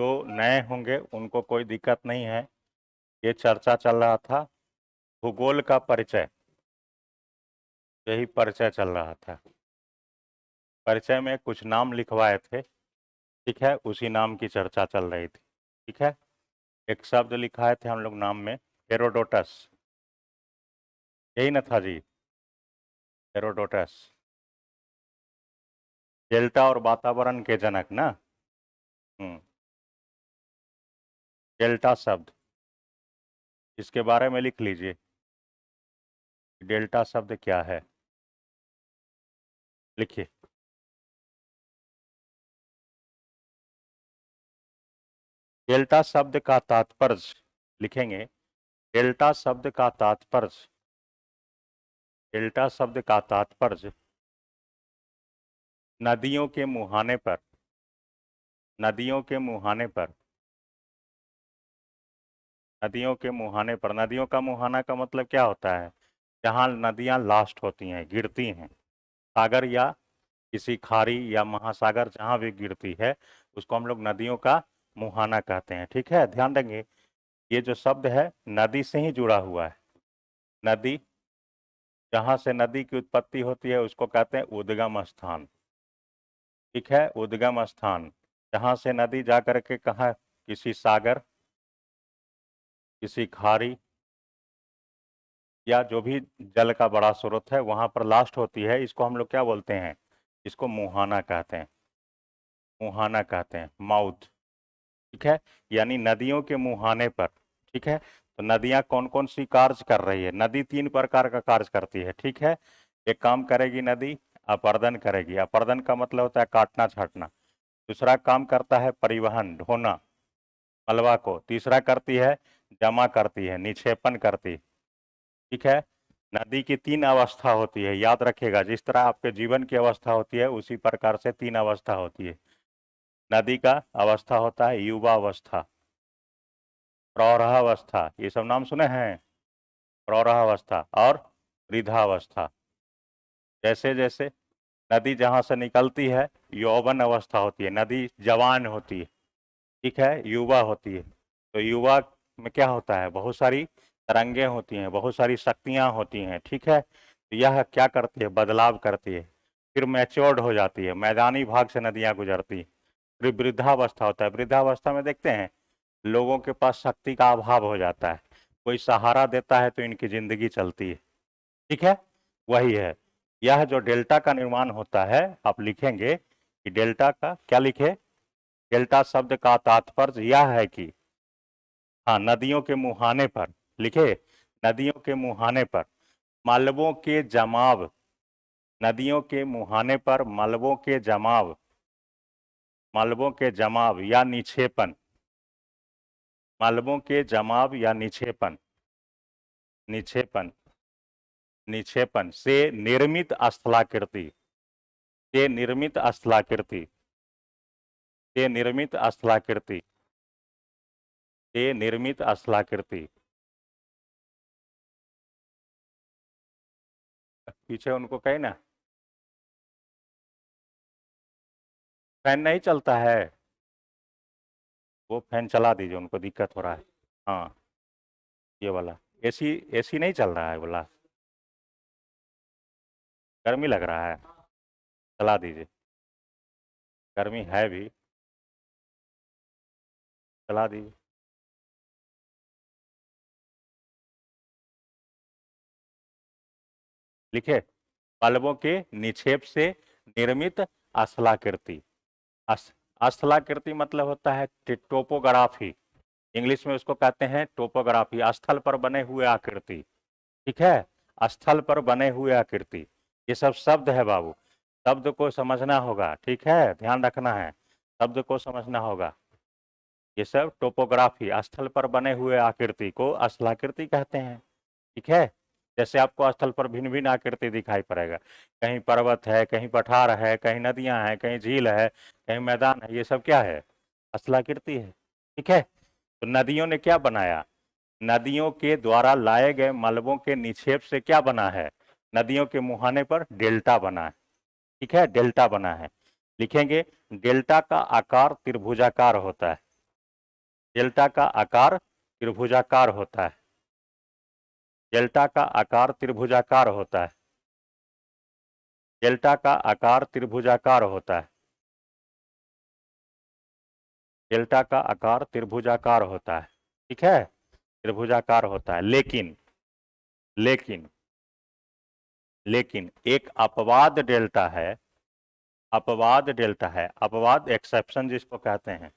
जो नए होंगे उनको कोई दिक्कत नहीं है। ये चर्चा चल रहा था भूगोल का परिचय, यही परिचय चल रहा था। परिचय में कुछ नाम लिखवाए थे, ठीक है, उसी नाम की चर्चा चल रही थी। ठीक है, एक शब्द लिखाए थे हम लोग नाम में, हेरोडोटस, यही ना था जी, हेरोडोटस। डेल्टा और वातावरण के जनक ना। डेल्टा शब्द, इसके बारे में लिख लीजिए, डेल्टा शब्द क्या है, लिखिए। डेल्टा शब्द का तात्पर्य लिखेंगे, डेल्टा शब्द का तात्पर्य, डेल्टा शब्द का तात्पर्य नदियों के मुहाने पर, नदियों के मुहाने पर, नदियों के मुहाने पर। नदियों का मुहाना का मतलब क्या होता है? जहाँ नदियाँ लास्ट होती हैं, गिरती हैं, सागर या किसी खाड़ी या महासागर जहाँ भी गिरती है उसको हम लोग नदियों का मुहाना कहते हैं। ठीक है, ध्यान देंगे ये जो शब्द है नदी से ही जुड़ा हुआ है। नदी, जहाँ से नदी की उत्पत्ति होती है उसको कहते हैं उद्गम स्थान। ठीक है, उद्गम स्थान, जहाँ से नदी जा करके कहाँ, किसी सागर, किसी खाड़ी या जो भी जल का बड़ा स्रोत है वहां पर लास्ट होती है, इसको हम लोग क्या बोलते हैं? इसको मुहाना कहते हैं, मुहाना कहते हैं, माउथ। ठीक है, यानी नदियों के मुहाने पर। ठीक है, तो नदियां कौन कौन सी कार्य कर रही है? नदी तीन प्रकार का कार्य करती है। ठीक है, एक काम करेगी नदी, अपर्दन करेगी, अपर्दन का मतलब होता है काटना छाटना। दूसरा काम करता है परिवहन, ढोना मलबा को। तीसरा करती है जमा करती है, निक्षेपण करती। ठीक है, नदी की तीन अवस्था होती है, याद रखिएगा, जिस तरह आपके जीवन की अवस्था होती है उसी प्रकार से तीन अवस्था होती है। नदी का अवस्था होता है युवा अवस्था, प्रौढ़ावस्था, ये सब नाम सुने हैं, प्रौढ़ावस्था और वृद्धावस्था। जैसे जैसे नदी जहाँ से निकलती है यौवन अवस्था होती है, नदी जवान होती है, ठीक है, युवा होती है। तो युवा में क्या होता है? बहुत सारी तरंगे होती हैं, बहुत सारी शक्तियाँ होती हैं। ठीक है, तो यह क्या करती है? बदलाव करती है, फिर मैच्योर्ड हो जाती है, मैदानी भाग से नदियाँ गुजरती हैं। फिर वृद्धावस्था होता है, वृद्धावस्था में देखते हैं लोगों के पास शक्ति का अभाव हो जाता है, कोई सहारा देता है तो इनकी जिंदगी चलती है। ठीक है, वही है। यह जो डेल्टा का निर्माण होता है, आप लिखेंगे कि डेल्टा का क्या लिखे? डेल्टा शब्द का तात्पर्य यह है कि हाँ, नदियों के मुहाने पर, लिखे, नदियों के मुहाने पर मलबों के जमाव, नदियों के मुहाने पर मलबों के जमाव, मलबों के जमाव या निक्षेपण, मलबों के जमाव या निक्षेपण, निक्षेपण, निक्षेपण से निर्मित स्थलाकृति, से निर्मित स्थलाकृति, से निर्मित स्थलाकृति, से निर्मित स्थलाकृति। पीछे उनको कहे ना, फैन नहीं चलता है, वो फैन चला दीजिए, उनको दिक्कत हो रहा है। हाँ, ये वाला एसी, एसी नहीं चल रहा है बोला, गर्मी लग रहा है, चला दीजिए, गर्मी है भी, चला दीजिए। लिखे, बल्बों के निक्षेप से निर्मित स्थलाकृति। स्थलाकृति मतलब होता है टोपोग्राफी, इंग्लिश में उसको कहते हैं टोपोग्राफी, स्थल पर बने हुए आकृति। ठीक है, स्थल पर बने हुए आकृति, ये सब शब्द है बाबू, शब्द को समझना होगा। ठीक है, ध्यान रखना है, शब्द को समझना होगा। ये सब टोपोग्राफी, स्थल पर बने हुए आकृति को स्थलाकृति कहते हैं। ठीक है, जैसे आपको स्थल पर भिन्न भिन्न आकृति दिखाई पड़ेगा, कहीं पर्वत है, कहीं पठार है, कहीं नदियां हैं, कहीं झील है, कहीं मैदान है, ये सब क्या है? स्थलाकृति है। ठीक है, तो नदियों ने क्या बनाया? नदियों के द्वारा लाए गए मलबों के निक्षेप से क्या बना है? नदियों के मुहाने पर डेल्टा बना है। ठीक है, डेल्टा बना है, लिखेंगे डेल्टा का आकार त्रिभुजाकार होता है। डेल्टा का आकार त्रिभुजाकार होता है। डेल्टा का आकार त्रिभुजाकार होता है। डेल्टा का आकार त्रिभुजाकार होता है। डेल्टा का आकार त्रिभुजाकार होता है। ठीक है, त्रिभुजाकार होता है। लेकिन लेकिन लेकिन एक अपवाद डेल्टा है। अपवाद डेल्टा है, अपवाद एक्सेप्शन जिसको कहते हैं।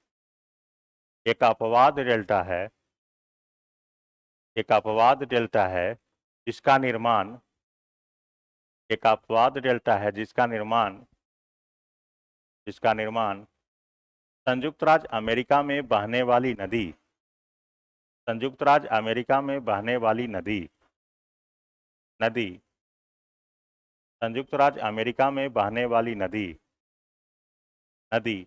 एक अपवाद डेल्टा है, एक अपवाद डेल्टा है जिसका निर्माण, एक अपवाद डेल्टा है जिसका निर्माण, जिसका निर्माण संयुक्त राज्य अमेरिका में बहने वाली नदी, संयुक्त राज्य अमेरिका में बहने वाली नदी, नदी संयुक्त राज्य अमेरिका में बहने वाली नदी, नदी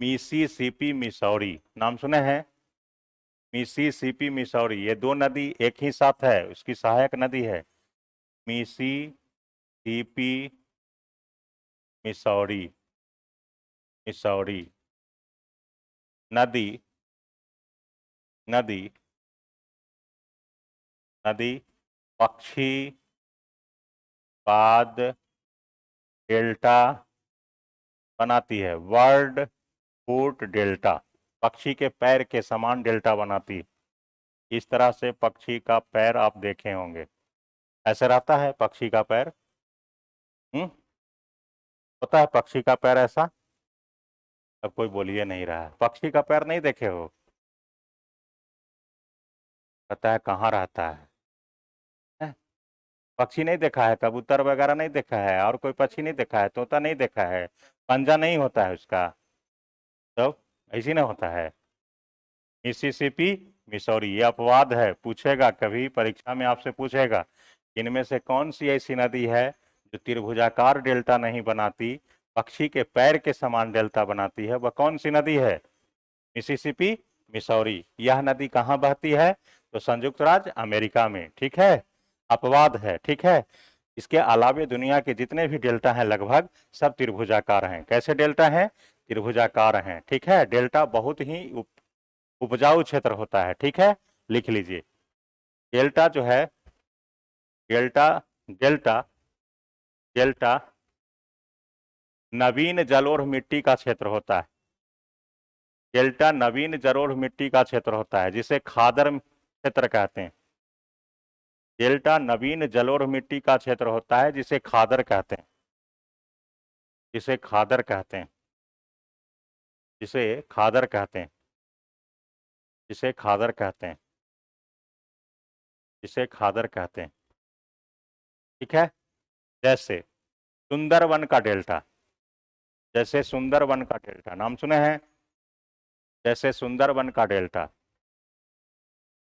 मिसिसिपी मिसौरी, नाम सुने हैं? मिसिसिपी मिसौरी, ये दो नदी एक ही साथ है, उसकी सहायक नदी है मिसिसिपी मिसौरी। मिसौरी नदी, नदी नदी पक्षीवाद डेल्टा बनाती है। वर्ड फूट डेल्टा, पक्षी के पैर के समान डेल्टा बनाती है। इस तरह से पक्षी का पैर आप देखे होंगे, ऐसे रहता है पक्षी का पैर। होता है पक्षी का पैर ऐसा? अब कोई बोलिए नहीं रहा है, पक्षी का पैर नहीं देखे हो? पता है कहाँ रहता है? हैं? पक्षी नहीं देखा है, कबूतर वगैरह नहीं देखा है, और कोई पक्षी नहीं देखा है, तोता नहीं देखा है, पंजा नहीं होता है उसका, तो ऐसी ना होता है। मिसिसिपी मिसौरी, ये अपवाद है, पूछेगा कभी परीक्षा में आपसे पूछेगा, इनमें से कौन सी ऐसी नदी है जो त्रिभुजाकार डेल्टा नहीं बनाती, पक्षी के पैर के समान डेल्टा बनाती है, वह कौन सी नदी है? Mississippi Missouri. यह नदी कहाँ बहती है? तो संयुक्त राज्य अमेरिका में। ठीक है, अपवाद है। ठीक है, इसके अलावे दुनिया के जितने भी डेल्टा हैं लगभग सब त्रिभुजाकार हैं। कैसे डेल्टा हैं? त्रिभुजाकार हैं। ठीक है, डेल्टा बहुत ही उपजाऊ क्षेत्र होता है। ठीक है, लिख लीजिए, डेल्टा जो है, डेल्टा डेल्टा डेल्टा नवीन जल और मिट्टी का क्षेत्र होता है। डेल्टा नवीन जल और मिट्टी का क्षेत्र होता है, जिसे खादर क्षेत्र कहते हैं। डेल्टा नवीन जल और मिट्टी का क्षेत्र होता है, जिसे खादर कहते हैं, जिसे खादर कहते हैं, जिसे खादर कहते हैं, जिसे खादर कहते हैं, जिसे खादर कहते हैं। ठीक है, जैसे सुंदरवन का डेल्टा, जैसे सुंदरवन का डेल्टा, नाम सुने हैं? जैसे सुंदरवन का डेल्टा,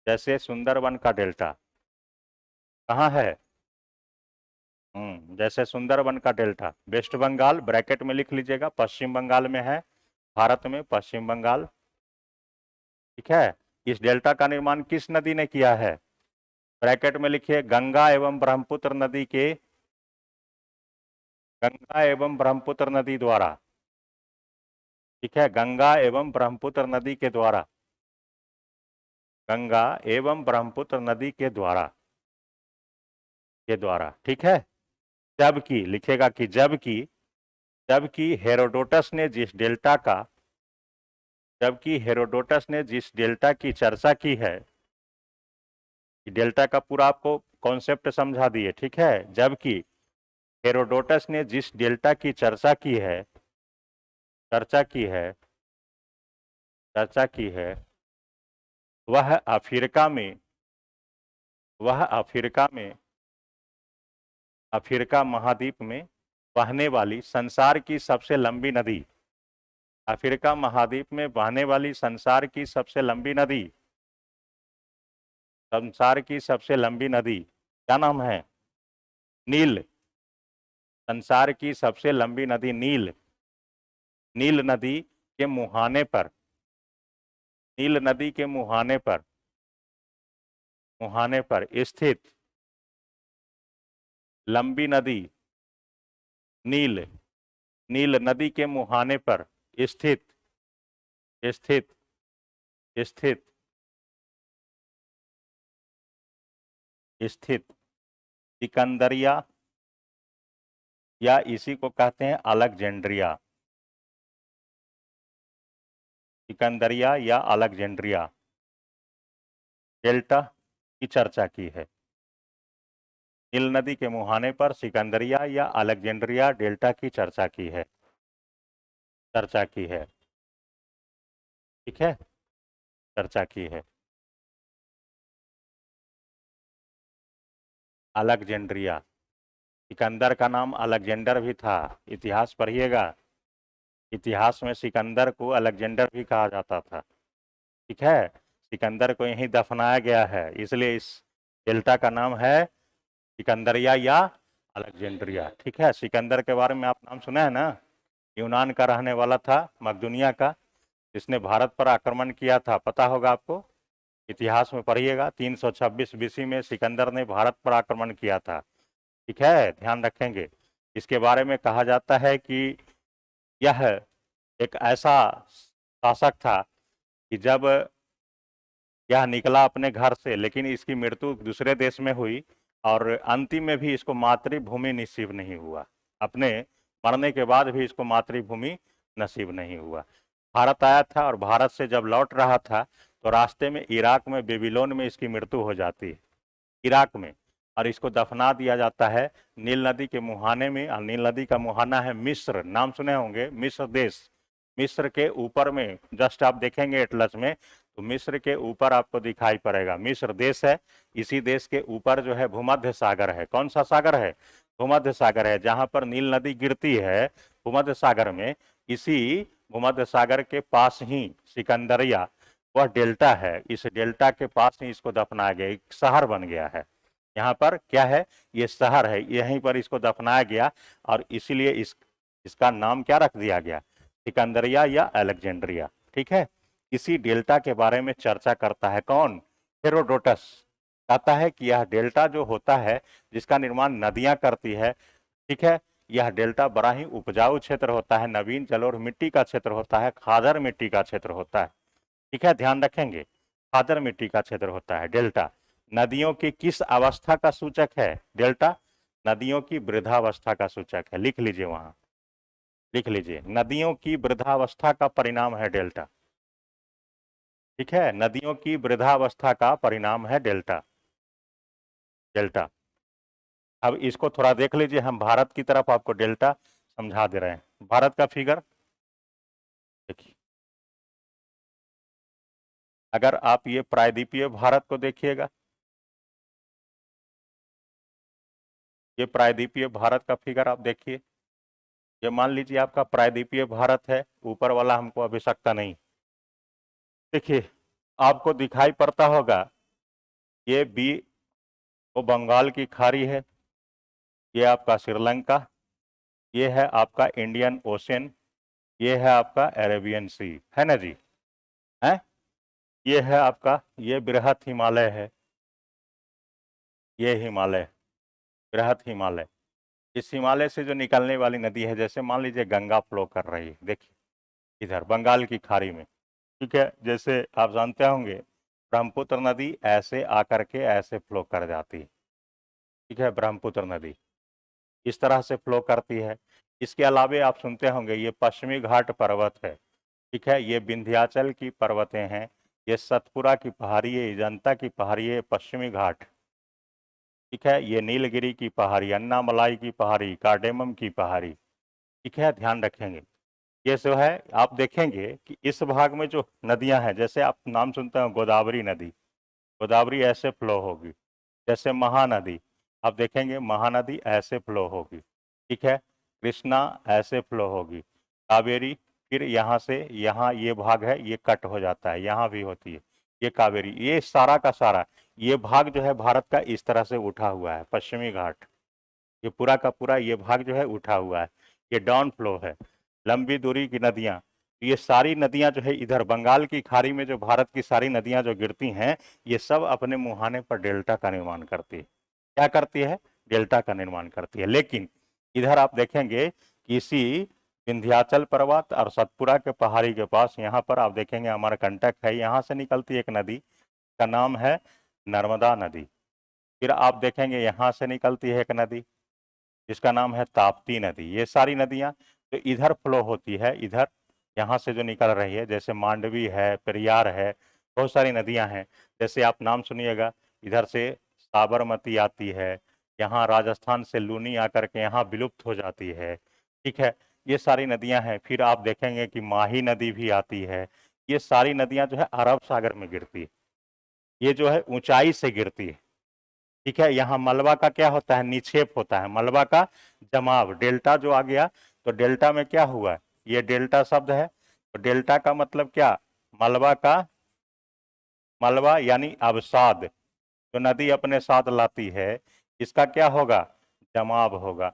जैसे सुंदरवन का डेल्टा कहाँ है? जैसे सुंदरवन का डेल्टा वेस्ट बंगाल, ब्रैकेट में लिख लीजिएगा, पश्चिम बंगाल में है, भारत में पश्चिम बंगाल। ठीक है, इस डेल्टा का निर्माण किस नदी ने किया है? ब्रैकेट में लिखिए, गंगा एवं ब्रह्मपुत्र नदी के, गंगा एवं ब्रह्मपुत्र नदी द्वारा। ठीक है, गंगा एवं ब्रह्मपुत्र नदी के द्वारा, गंगा एवं ब्रह्मपुत्र नदी के द्वारा, के द्वारा। ठीक है, जबकि लिखेगा कि जबकि, जबकि हेरोडोटस ने जिस डेल्टा का, जबकि हेरोडोटस ने जिस डेल्टा की चर्चा की है, डेल्टा का पूरा आपको कॉन्सेप्ट समझा दिए। ठीक है, जबकि हेरोडोटस ने जिस डेल्टा की चर्चा की है, चर्चा की है, चर्चा की है, वह अफ्रीका में, वह अफ्रीका में, अफ्रीका महाद्वीप में बहने वाली संसार की सबसे लंबी नदी, अफ्रीका महाद्वीप में बहने वाली संसार की सबसे लंबी नदी, संसार की सबसे लंबी नदी क्या नाम है? नील। संसार की सबसे लंबी नदी नील, नील नदी के मुहाने पर, नील नदी के मुहाने पर, मुहाने पर स्थित लंबी नदी नील, नील नदी के मुहाने पर स्थित, स्थित स्थित स्थित सिकंदरिया या इसी को कहते हैं अलेक्जेंड्रिया। सिकंदरिया या अलेक्जेंड्रिया डेल्टा की चर्चा की है। नील नदी के मुहाने पर सिकंदरिया या अलेक्जेंड्रिया डेल्टा की चर्चा की है। ठीक है, चर्चा की है। अलेक्जेंड्रिया, सिकंदर का नाम अलेक्जेंडर भी था, इतिहास पढ़िएगा। इतिहास में सिकंदर को अलेक्जेंडर भी कहा जाता था। ठीक है, सिकंदर को यहीं दफनाया गया है, इसलिए इस डेल्टा का नाम है सिकंदरिया या अलेक्जेंड्रिया। ठीक है, सिकंदर के बारे में आप नाम सुना है ना, यूनान का रहने वाला था, मकदूनिया का, जिसने भारत पर आक्रमण किया था, पता होगा आपको, इतिहास में पढ़िएगा। 326 बीसी में सिकंदर ने भारत पर आक्रमण किया था। ठीक है, ध्यान रखेंगे। इसके बारे में कहा जाता है कि यह एक ऐसा शासक था कि जब यह निकला अपने घर से, लेकिन इसकी मृत्यु दूसरे देश में हुई और अंतिम में भी इसको मातृभूमि नसीब नहीं हुआ। अपने मरने के बाद भी इसको मातृभूमि नसीब नहीं हुआ। भारत आया था और भारत से जब लौट रहा था तो रास्ते में इराक में बेबीलोन में इसकी मृत्यु हो जाती है, इराक में, और इसको दफना दिया जाता है नील नदी के मुहाने में। और नील नदी का मुहाना है मिस्र, नाम सुने होंगे, मिस्र देश। मिस्र के ऊपर में जस्ट आप देखेंगे एटलस में तो मिस्र के ऊपर आपको दिखाई पड़ेगा मिस्र देश है। इसी देश के ऊपर जो है भूमध्य सागर है। कौन सा सागर है? भूमध्य सागर है। जहां पर नील नदी गिरती है भूमध्य सागर में, इसी भूमध्य सागर के पास ही सिकंदरिया वह डेल्टा है। इस डेल्टा के पास ही इसको दफनाया गया, एक शहर बन गया है। यहाँ पर क्या है, ये शहर है, यहीं पर इसको दफनाया गया और इसीलिए इसका नाम क्या रख दिया गया, सिकंदरिया या अलेक्जेंड्रिया। ठीक है, इसी डेल्टा के बारे में चर्चा करता है कौन, हेरोडोटस। कहता है कि यह डेल्टा जो होता है जिसका निर्माण नदियां करती है, ठीक है, यह डेल्टा बड़ा ही उपजाऊ क्षेत्र होता है, नवीन जल और मिट्टी का क्षेत्र होता है, खादर मिट्टी का क्षेत्र होता है। ठीक है, ध्यान रखेंगे, खादर मिट्टी का क्षेत्र होता है डेल्टा। नदियों की किस अवस्था का सूचक है डेल्टा? नदियों की वृद्धावस्था का सूचक है। लिख लीजिए, वहां लिख लीजिए, नदियों की वृद्धावस्था का परिणाम है डेल्टा। ठीक है, नदियों की वृद्धावस्था का परिणाम है डेल्टा। डेल्टा, अब इसको थोड़ा देख लीजिए, हम भारत की तरफ आपको डेल्टा समझा दे रहे हैं। भारत का फिगर देखिए, अगर आप ये प्रायद्वीपीय भारत को देखिएगा, ये प्रायद्वीपीय भारत का फिगर आप देखिए, ये मान लीजिए आपका प्रायद्वीपीय भारत है, ऊपर वाला हमको आवश्यकता नहीं। देखिए, आपको दिखाई पड़ता होगा, ये बी वो बंगाल की खाड़ी है, ये आपका श्रीलंका, ये है आपका इंडियन ओशन, ये है आपका अरेबियन सी, है ना जी, है, ये है आपका, ये बृहत हिमालय है, ये हिमालय, बृहत हिमालय। इस हिमालय से जो निकलने वाली नदी है, जैसे मान लीजिए गंगा फ्लो कर रही है, देखिए इधर बंगाल की खाड़ी में। ठीक है, जैसे आप जानते होंगे ब्रह्मपुत्र नदी ऐसे आकर के ऐसे फ्लो कर जाती है। ठीक है, ब्रह्मपुत्र नदी इस तरह से फ्लो करती है। इसके अलावे आप सुनते होंगे ये पश्चिमी घाट पर्वत है। ठीक है, ये विंध्याचल की पर्वतें हैं, ये सतपुरा की पहाड़ी है, ये जनता की पहाड़ी है, पश्चिमी घाट। ठीक है, ये नीलगिरी की पहाड़ी, अन्नामलाई की पहाड़ी, कार्डेमम की पहाड़ी। ठीक है, ध्यान रखेंगे। ये जो है आप देखेंगे कि इस भाग में जो नदियां हैं, जैसे आप नाम सुनते हैं गोदावरी नदी, गोदावरी ऐसे फ्लो होगी। जैसे महानदी, आप देखेंगे महानदी ऐसे फ्लो होगी। ठीक है, कृष्णा ऐसे फ्लो होगी। कावेरी फिर यहाँ से यहाँ ये भाग है, ये कट हो जाता है, यहाँ भी होती है, ये कावेरी। ये सारा का सारा ये भाग जो है भारत का इस तरह से उठा हुआ है, पश्चिमी घाट, ये पूरा का पूरा ये भाग जो है उठा हुआ है, ये डाउन फ्लो है, लंबी दूरी की नदियां। ये सारी नदियां जो है इधर बंगाल की खाड़ी में जो भारत की सारी नदियां जो गिरती हैं, ये सब अपने मुहाने पर डेल्टा का निर्माण करती है। क्या करती है? डेल्टा का निर्माण करती है। लेकिन इधर आप देखेंगे कि इसी विंध्याचल पर्वत और सतपुरा के पहाड़ी के पास यहाँ पर आप देखेंगे अमरकंटक है, यहाँ से निकलती एक नदी का नाम है नर्मदा नदी। फिर आप देखेंगे यहाँ से निकलती है एक नदी जिसका नाम है ताप्ती नदी। ये सारी नदियाँ जो इधर फ्लो होती है, इधर यहाँ से जो निकल रही है, जैसे मांडवी है, पेरियार है, बहुत सारी नदियाँ हैं। जैसे आप नाम सुनिएगा, इधर से साबरमती आती है, यहाँ राजस्थान से लूनी आकर के यहाँ विलुप्त हो जाती है, ठीक है। ये सारी नदियाँ हैं। फिर आप देखेंगे कि माही नदी भी आती है। ये सारी नदियाँ जो है अरब सागर में गिरती है, ये जो है ऊंचाई से गिरती है, ठीक है। यहाँ मलबा का क्या होता है, निक्षेप होता है, मलबा का जमाव। डेल्टा जो आ गया, तो डेल्टा में क्या हुआ, ये डेल्टा शब्द है, तो डेल्टा का मतलब क्या, मलबा का, मलबा यानी अवसाद जो नदी अपने साथ लाती है, इसका क्या होगा, जमाव होगा।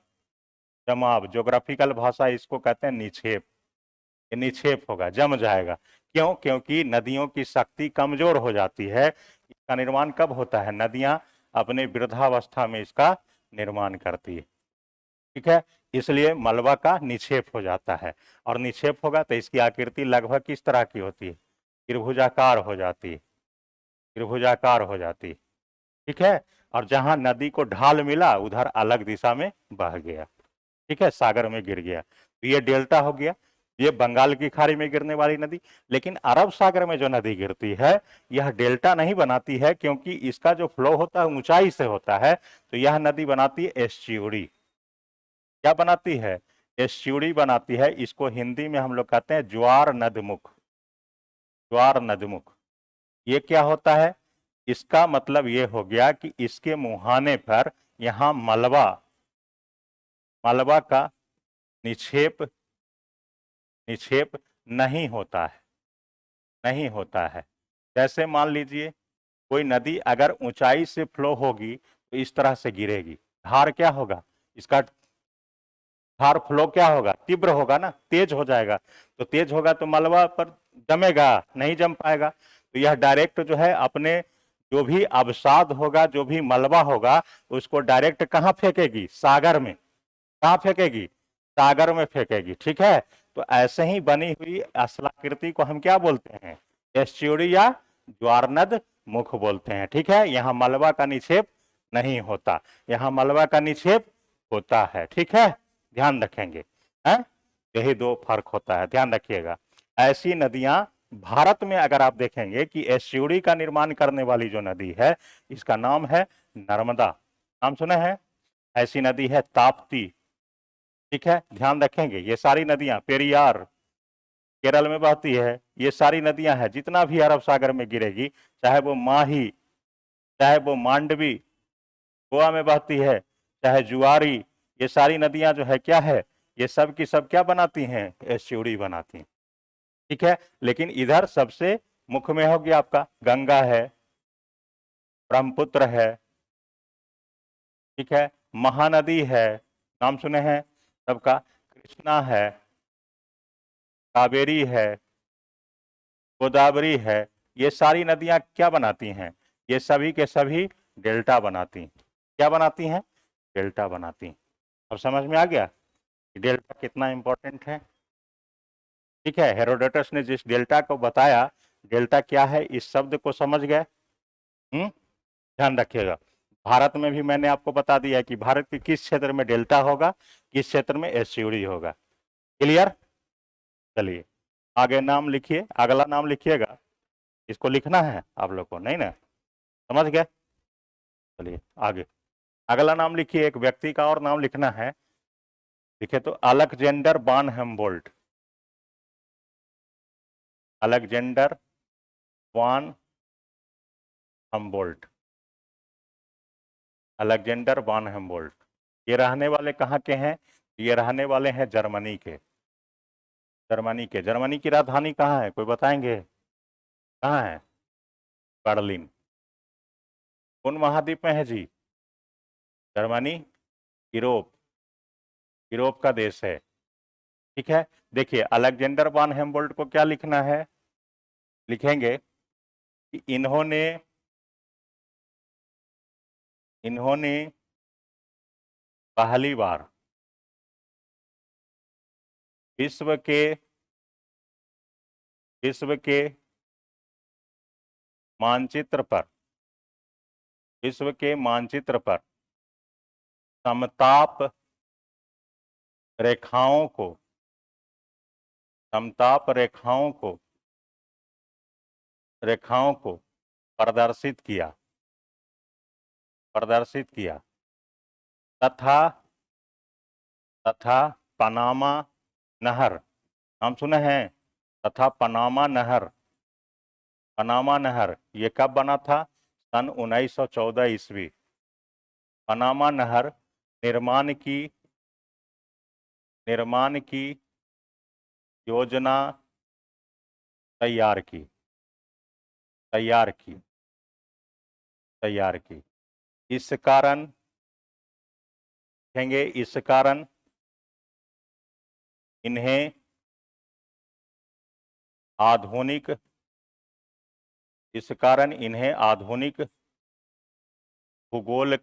जमाव ज्योग्राफिकल भाषा इसको कहते हैं निक्षेप। ये निक्षेप होगा, जम जाएगा। क्यों, क्योंकि नदियों की शक्ति कमजोर हो जाती है। इसका निर्माण कब होता है, नदियां अपने वृद्धावस्था में इसका निर्माण करती है, ठीक है। इसलिए मलबा का निक्षेप हो जाता है, और निक्षेप होगा तो इसकी आकृति लगभग किस तरह की होती है, त्रिभुजाकार हो जाती है, त्रिभुजाकार हो जाती है, ठीक है। और जहां नदी को ढाल मिला उधर अलग दिशा में बह गया, ठीक है, सागर में गिर गया। तो ये डेल्टा हो गया, ये बंगाल की खाड़ी में गिरने वाली नदी। लेकिन अरब सागर में जो नदी गिरती है, यह डेल्टा नहीं बनाती है, क्योंकि इसका जो फ्लो होता है ऊंचाई से होता है। तो यह नदी बनाती है एस्च्यूरी। क्या बनाती है, एस्च्यूरी बनाती है। इसको हिंदी में हम लोग कहते हैं ज्वार नदमुख, ज्वार नदमुख। ये क्या होता है, इसका मतलब ये हो गया कि इसके मुहाने पर यहाँ मलबा, मलबा का निक्षेप, निक्षेप नहीं होता है, नहीं होता है। जैसे मान लीजिए कोई नदी अगर ऊंचाई से फ्लो होगी तो इस तरह से गिरेगी, धार क्या होगा, इसका धार फ्लो क्या होगा, तीव्र होगा ना, तेज हो जाएगा। तो तेज होगा तो मलबा पर जमेगा, नहीं जम पाएगा। तो यह डायरेक्ट जो है अपने जो भी अवसाद होगा, जो भी मलबा होगा, उसको डायरेक्ट कहाँ फेंकेगी, सागर में। कहाँ फेंकेगी, सागर में फेंकेगी, ठीक है। तो ऐसे ही बनी हुई असलाकृति को हम क्या बोलते हैं, एस्च्यूरी या ज्वारनद मुख बोलते हैं, ठीक है। यहाँ मलबा का निक्षेप नहीं होता, यहाँ मलबा का निक्षेप होता है, ठीक है, ध्यान रखेंगे, है। यही दो फर्क होता है, ध्यान रखिएगा। ऐसी नदियां भारत में अगर आप देखेंगे कि एस्च्यूरी का निर्माण करने वाली जो नदी है, इसका नाम है नर्मदा, नाम सुने हैं। ऐसी नदी है ताप्ती, ठीक है, ध्यान रखेंगे। ये सारी नदियां, पेरियार केरल में बहती है, ये सारी नदियां हैं, जितना भी अरब सागर में गिरेगी, चाहे वो माही, चाहे वो मांडवी गोवा में बहती है, चाहे जुआरी, ये सारी नदियां जो है क्या है, ये सब की सब क्या बनाती हैं, एस्च्यूरी बनाती हैं, ठीक है। लेकिन इधर सबसे मुख्य में हो गया आपका गंगा है, ब्रह्मपुत्र है, ठीक है, महानदी है, नाम सुने हैं सबका, कृष्णा है, कावेरी है, गोदावरी है। ये सारी नदियां क्या बनाती हैं, ये सभी के सभी डेल्टा बनाती हैं। क्या बनाती हैं, डेल्टा बनाती हैं। अब समझ में आ गया कि डेल्टा कितना इंपॉर्टेंट है, ठीक है। हेरोडोटस ने जिस डेल्टा को बताया, डेल्टा क्या है, इस शब्द को समझ गए, ध्यान रखिएगा। भारत में भी मैंने आपको बता दिया कि भारत के किस क्षेत्र में डेल्टा होगा, किस क्षेत्र में एस्च्यूरी होगा, क्लियर। चलिए आगे नाम लिखिए, अगला नाम लिखिएगा, इसको लिखना है आप लोग को, नहीं ना, समझ गए। चलिए आगे अगला नाम लिखिए, एक व्यक्ति का और नाम लिखना है। लिखे तो अलेक्जेंडर वान हेम्बोल्ट, अलेक्जेंडर वान हेम्बोल्ट, अलेक्जेंडर वान हेम्बोल्ट। ये रहने वाले कहाँ के हैं, ये रहने वाले हैं जर्मनी के, जर्मनी के। जर्मनी की राजधानी कहाँ है, कोई बताएंगे, कहाँ है, बर्लिन। कौन महाद्वीप में है जी, जर्मनी, यूरोप, यूरोप का देश है, ठीक है। देखिए अलेक्जेंडर वान हेम्बोल्ट को क्या लिखना है, लिखेंगे कि इन्होंने, पहली बार विश्व के मानचित्र पर समताप रेखाओं को प्रदर्शित किया तथा पनामा नहर, हम सुने हैं, तथा पनामा नहर ये कब बना था? सन 1914 ईस्वी। पनामा नहर निर्माण की योजना तैयार की। इस कारण इन्हें आधुनिक भूगोल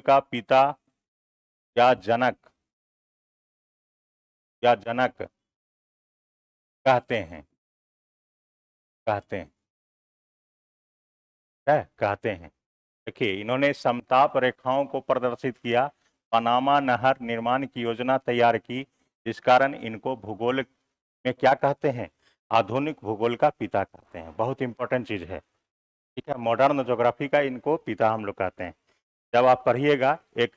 का पिता या जनक कहते हैं। देखिए, इन्होंने समताप रेखाओं को प्रदर्शित किया, पनामा नहर निर्माण की योजना तैयार की, इस कारण इनको भूगोल में क्या कहते हैं? आधुनिक भूगोल का पिता कहते हैं। बहुत इंपॉर्टेंट चीज है, ठीक है। मॉडर्न ज्योग्राफी का इनको पिता हम लोग कहते हैं। जब आप पढ़िएगा एक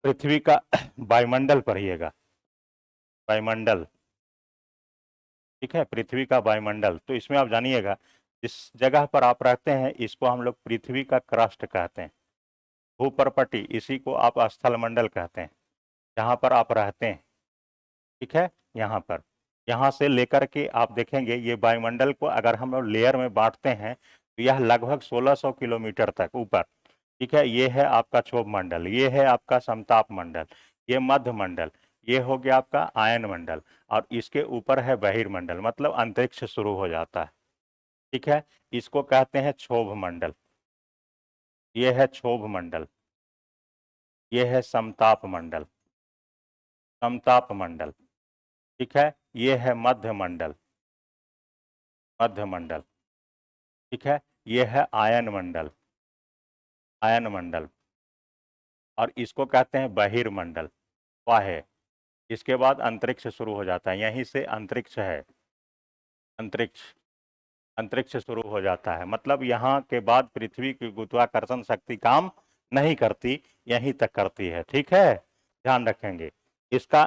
पृथ्वी का वायुमंडल पढ़िएगा, वायुमंडल, ठीक है, पृथ्वी का वायुमंडल, तो इसमें आप जानिएगा जिस जगह पर आप रहते हैं इसको हम लोग पृथ्वी का क्रस्ट कहते हैं। भूपर्पटी, इसी को आप स्थल मंडल कहते हैं, जहाँ पर आप रहते हैं, ठीक है। यहाँ से लेकर के आप देखेंगे ये वायुमंडल को अगर हम लोग लेयर में बांटते हैं तो यह लगभग 1600 किलोमीटर तक ऊपर, ठीक है। ये है आपका क्षोभ मंडल, ये है आपका समताप मंडल, ये मध्य मंडल, ये हो गया आपका आयन मंडल, और इसके ऊपर है बहिर्मंडल, मतलब अंतरिक्ष शुरू हो जाता है, ठीक है। इसको कहते हैं क्षोभ मंडल। ये है क्षोभ मंडल, ये है समताप मंडल, ठीक है। ये है मध्य मंडल, ठीक है। ये है आयन मंडल, और इसको कहते हैं बहिर्मंडल, वाहे। इसके बाद अंतरिक्ष शुरू हो जाता है, यहीं से अंतरिक्ष है, अंतरिक्ष शुरू हो जाता है। मतलब यहाँ के बाद पृथ्वी की गुरुत्वाकर्षण शक्ति काम नहीं करती, यहीं तक करती है, ठीक है, ध्यान रखेंगे। इसका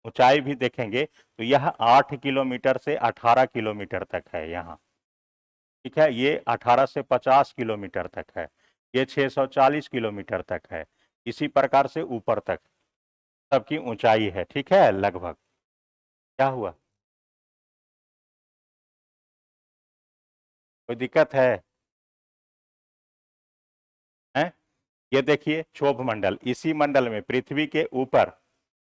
ऊंचाई भी देखेंगे तो यह 8 किलोमीटर से 18 किलोमीटर तक है यहाँ, ठीक है। ये 18 से 50 किलोमीटर तक है, ये 640 किलोमीटर तक है, इसी प्रकार से ऊपर तक सबकी ऊंचाई है, ठीक है, लगभग। क्या हुआ, कोई दिक्कत है? हैं? ये देखिए क्षोभ मंडल, इसी मंडल में पृथ्वी के ऊपर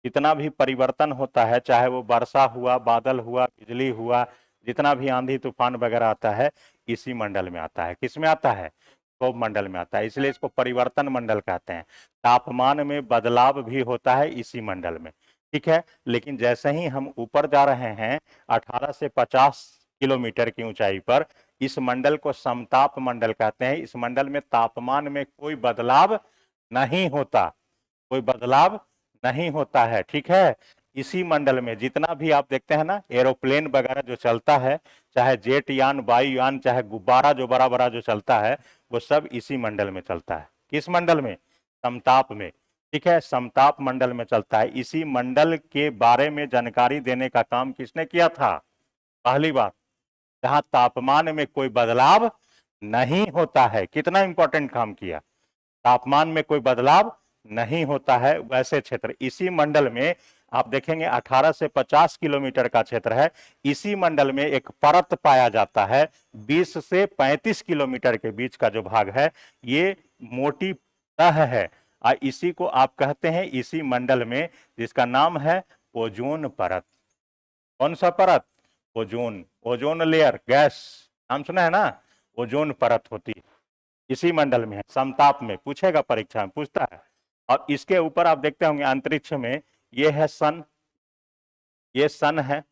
जितना भी परिवर्तन होता है, चाहे वो वर्षा हुआ, बादल हुआ, बिजली हुआ, जितना भी आंधी तूफान वगैरह आता है, इसी मंडल में आता है। किस में आता है? क्षोभ मंडल में आता है, इसलिए इसको परिवर्तन मंडल कहते हैं। तापमान में बदलाव भी होता है इसी मंडल में, ठीक है। लेकिन जैसे ही हम ऊपर जा रहे हैं 18 से 50 किलोमीटर की ऊंचाई पर, इस मंडल को समताप मंडल कहते हैं। इस मंडल में तापमान में कोई बदलाव नहीं होता है, ठीक है। इसी मंडल में जितना भी आप देखते हैं ना, एरोप्लेन वगैरह जो चलता है, चाहे जेट यान, वायुयान, चाहे गुब्बारा जो बड़ा बड़ा जो चलता है, वो सब इसी मंडल में चलता है। किस मंडल में? समताप में, ठीक है, समताप मंडल में चलता है। इसी मंडल के बारे में जानकारी देने का काम किसने किया था? पहली बार, जहां तापमान में कोई बदलाव नहीं होता है। कितना इंपॉर्टेंट काम किया, तापमान में कोई बदलाव नहीं होता है वैसे क्षेत्र। इसी मंडल में आप देखेंगे 18 से 50 किलोमीटर का क्षेत्र है, इसी मंडल में एक परत पाया जाता है 20 से 35 किलोमीटर के बीच का जो भाग है, ये मोटी तह है, और इसी को आप कहते हैं इसी मंडल में, जिसका नाम है ओजोन परत। कौन सा परत? ओजोन लेयर, गैस नाम सुना है ना, ओजोन परत होती है, इसी मंडल में है। समताप में पूछेगा, परीक्षा में पूछता है, और इसके ऊपर आप देखते होंगे अंतरिक्ष में ये है सन, ये सन है,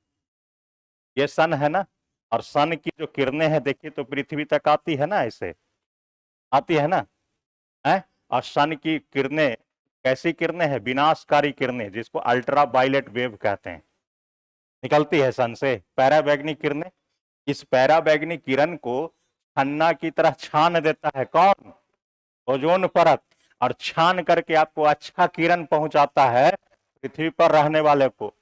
ये सन है ना, और सन की जो किरणें हैं देखिए तो पृथ्वी तक आती है ना, ऐसे आती है ना, है। और सन की किरणें कैसी किरणें हैं? विनाशकारी किरणें, जिसको अल्ट्रा वायलेट वेव कहते हैं, निकलती है सन से, पैराबैंगनी किरणें। इस पैराबैंगनी किरण को खन्ना की तरह छान देता है कौन? ओजोन परत, और छान करके आपको अच्छा किरण पहुंचाता है पृथ्वी पर रहने वाले को।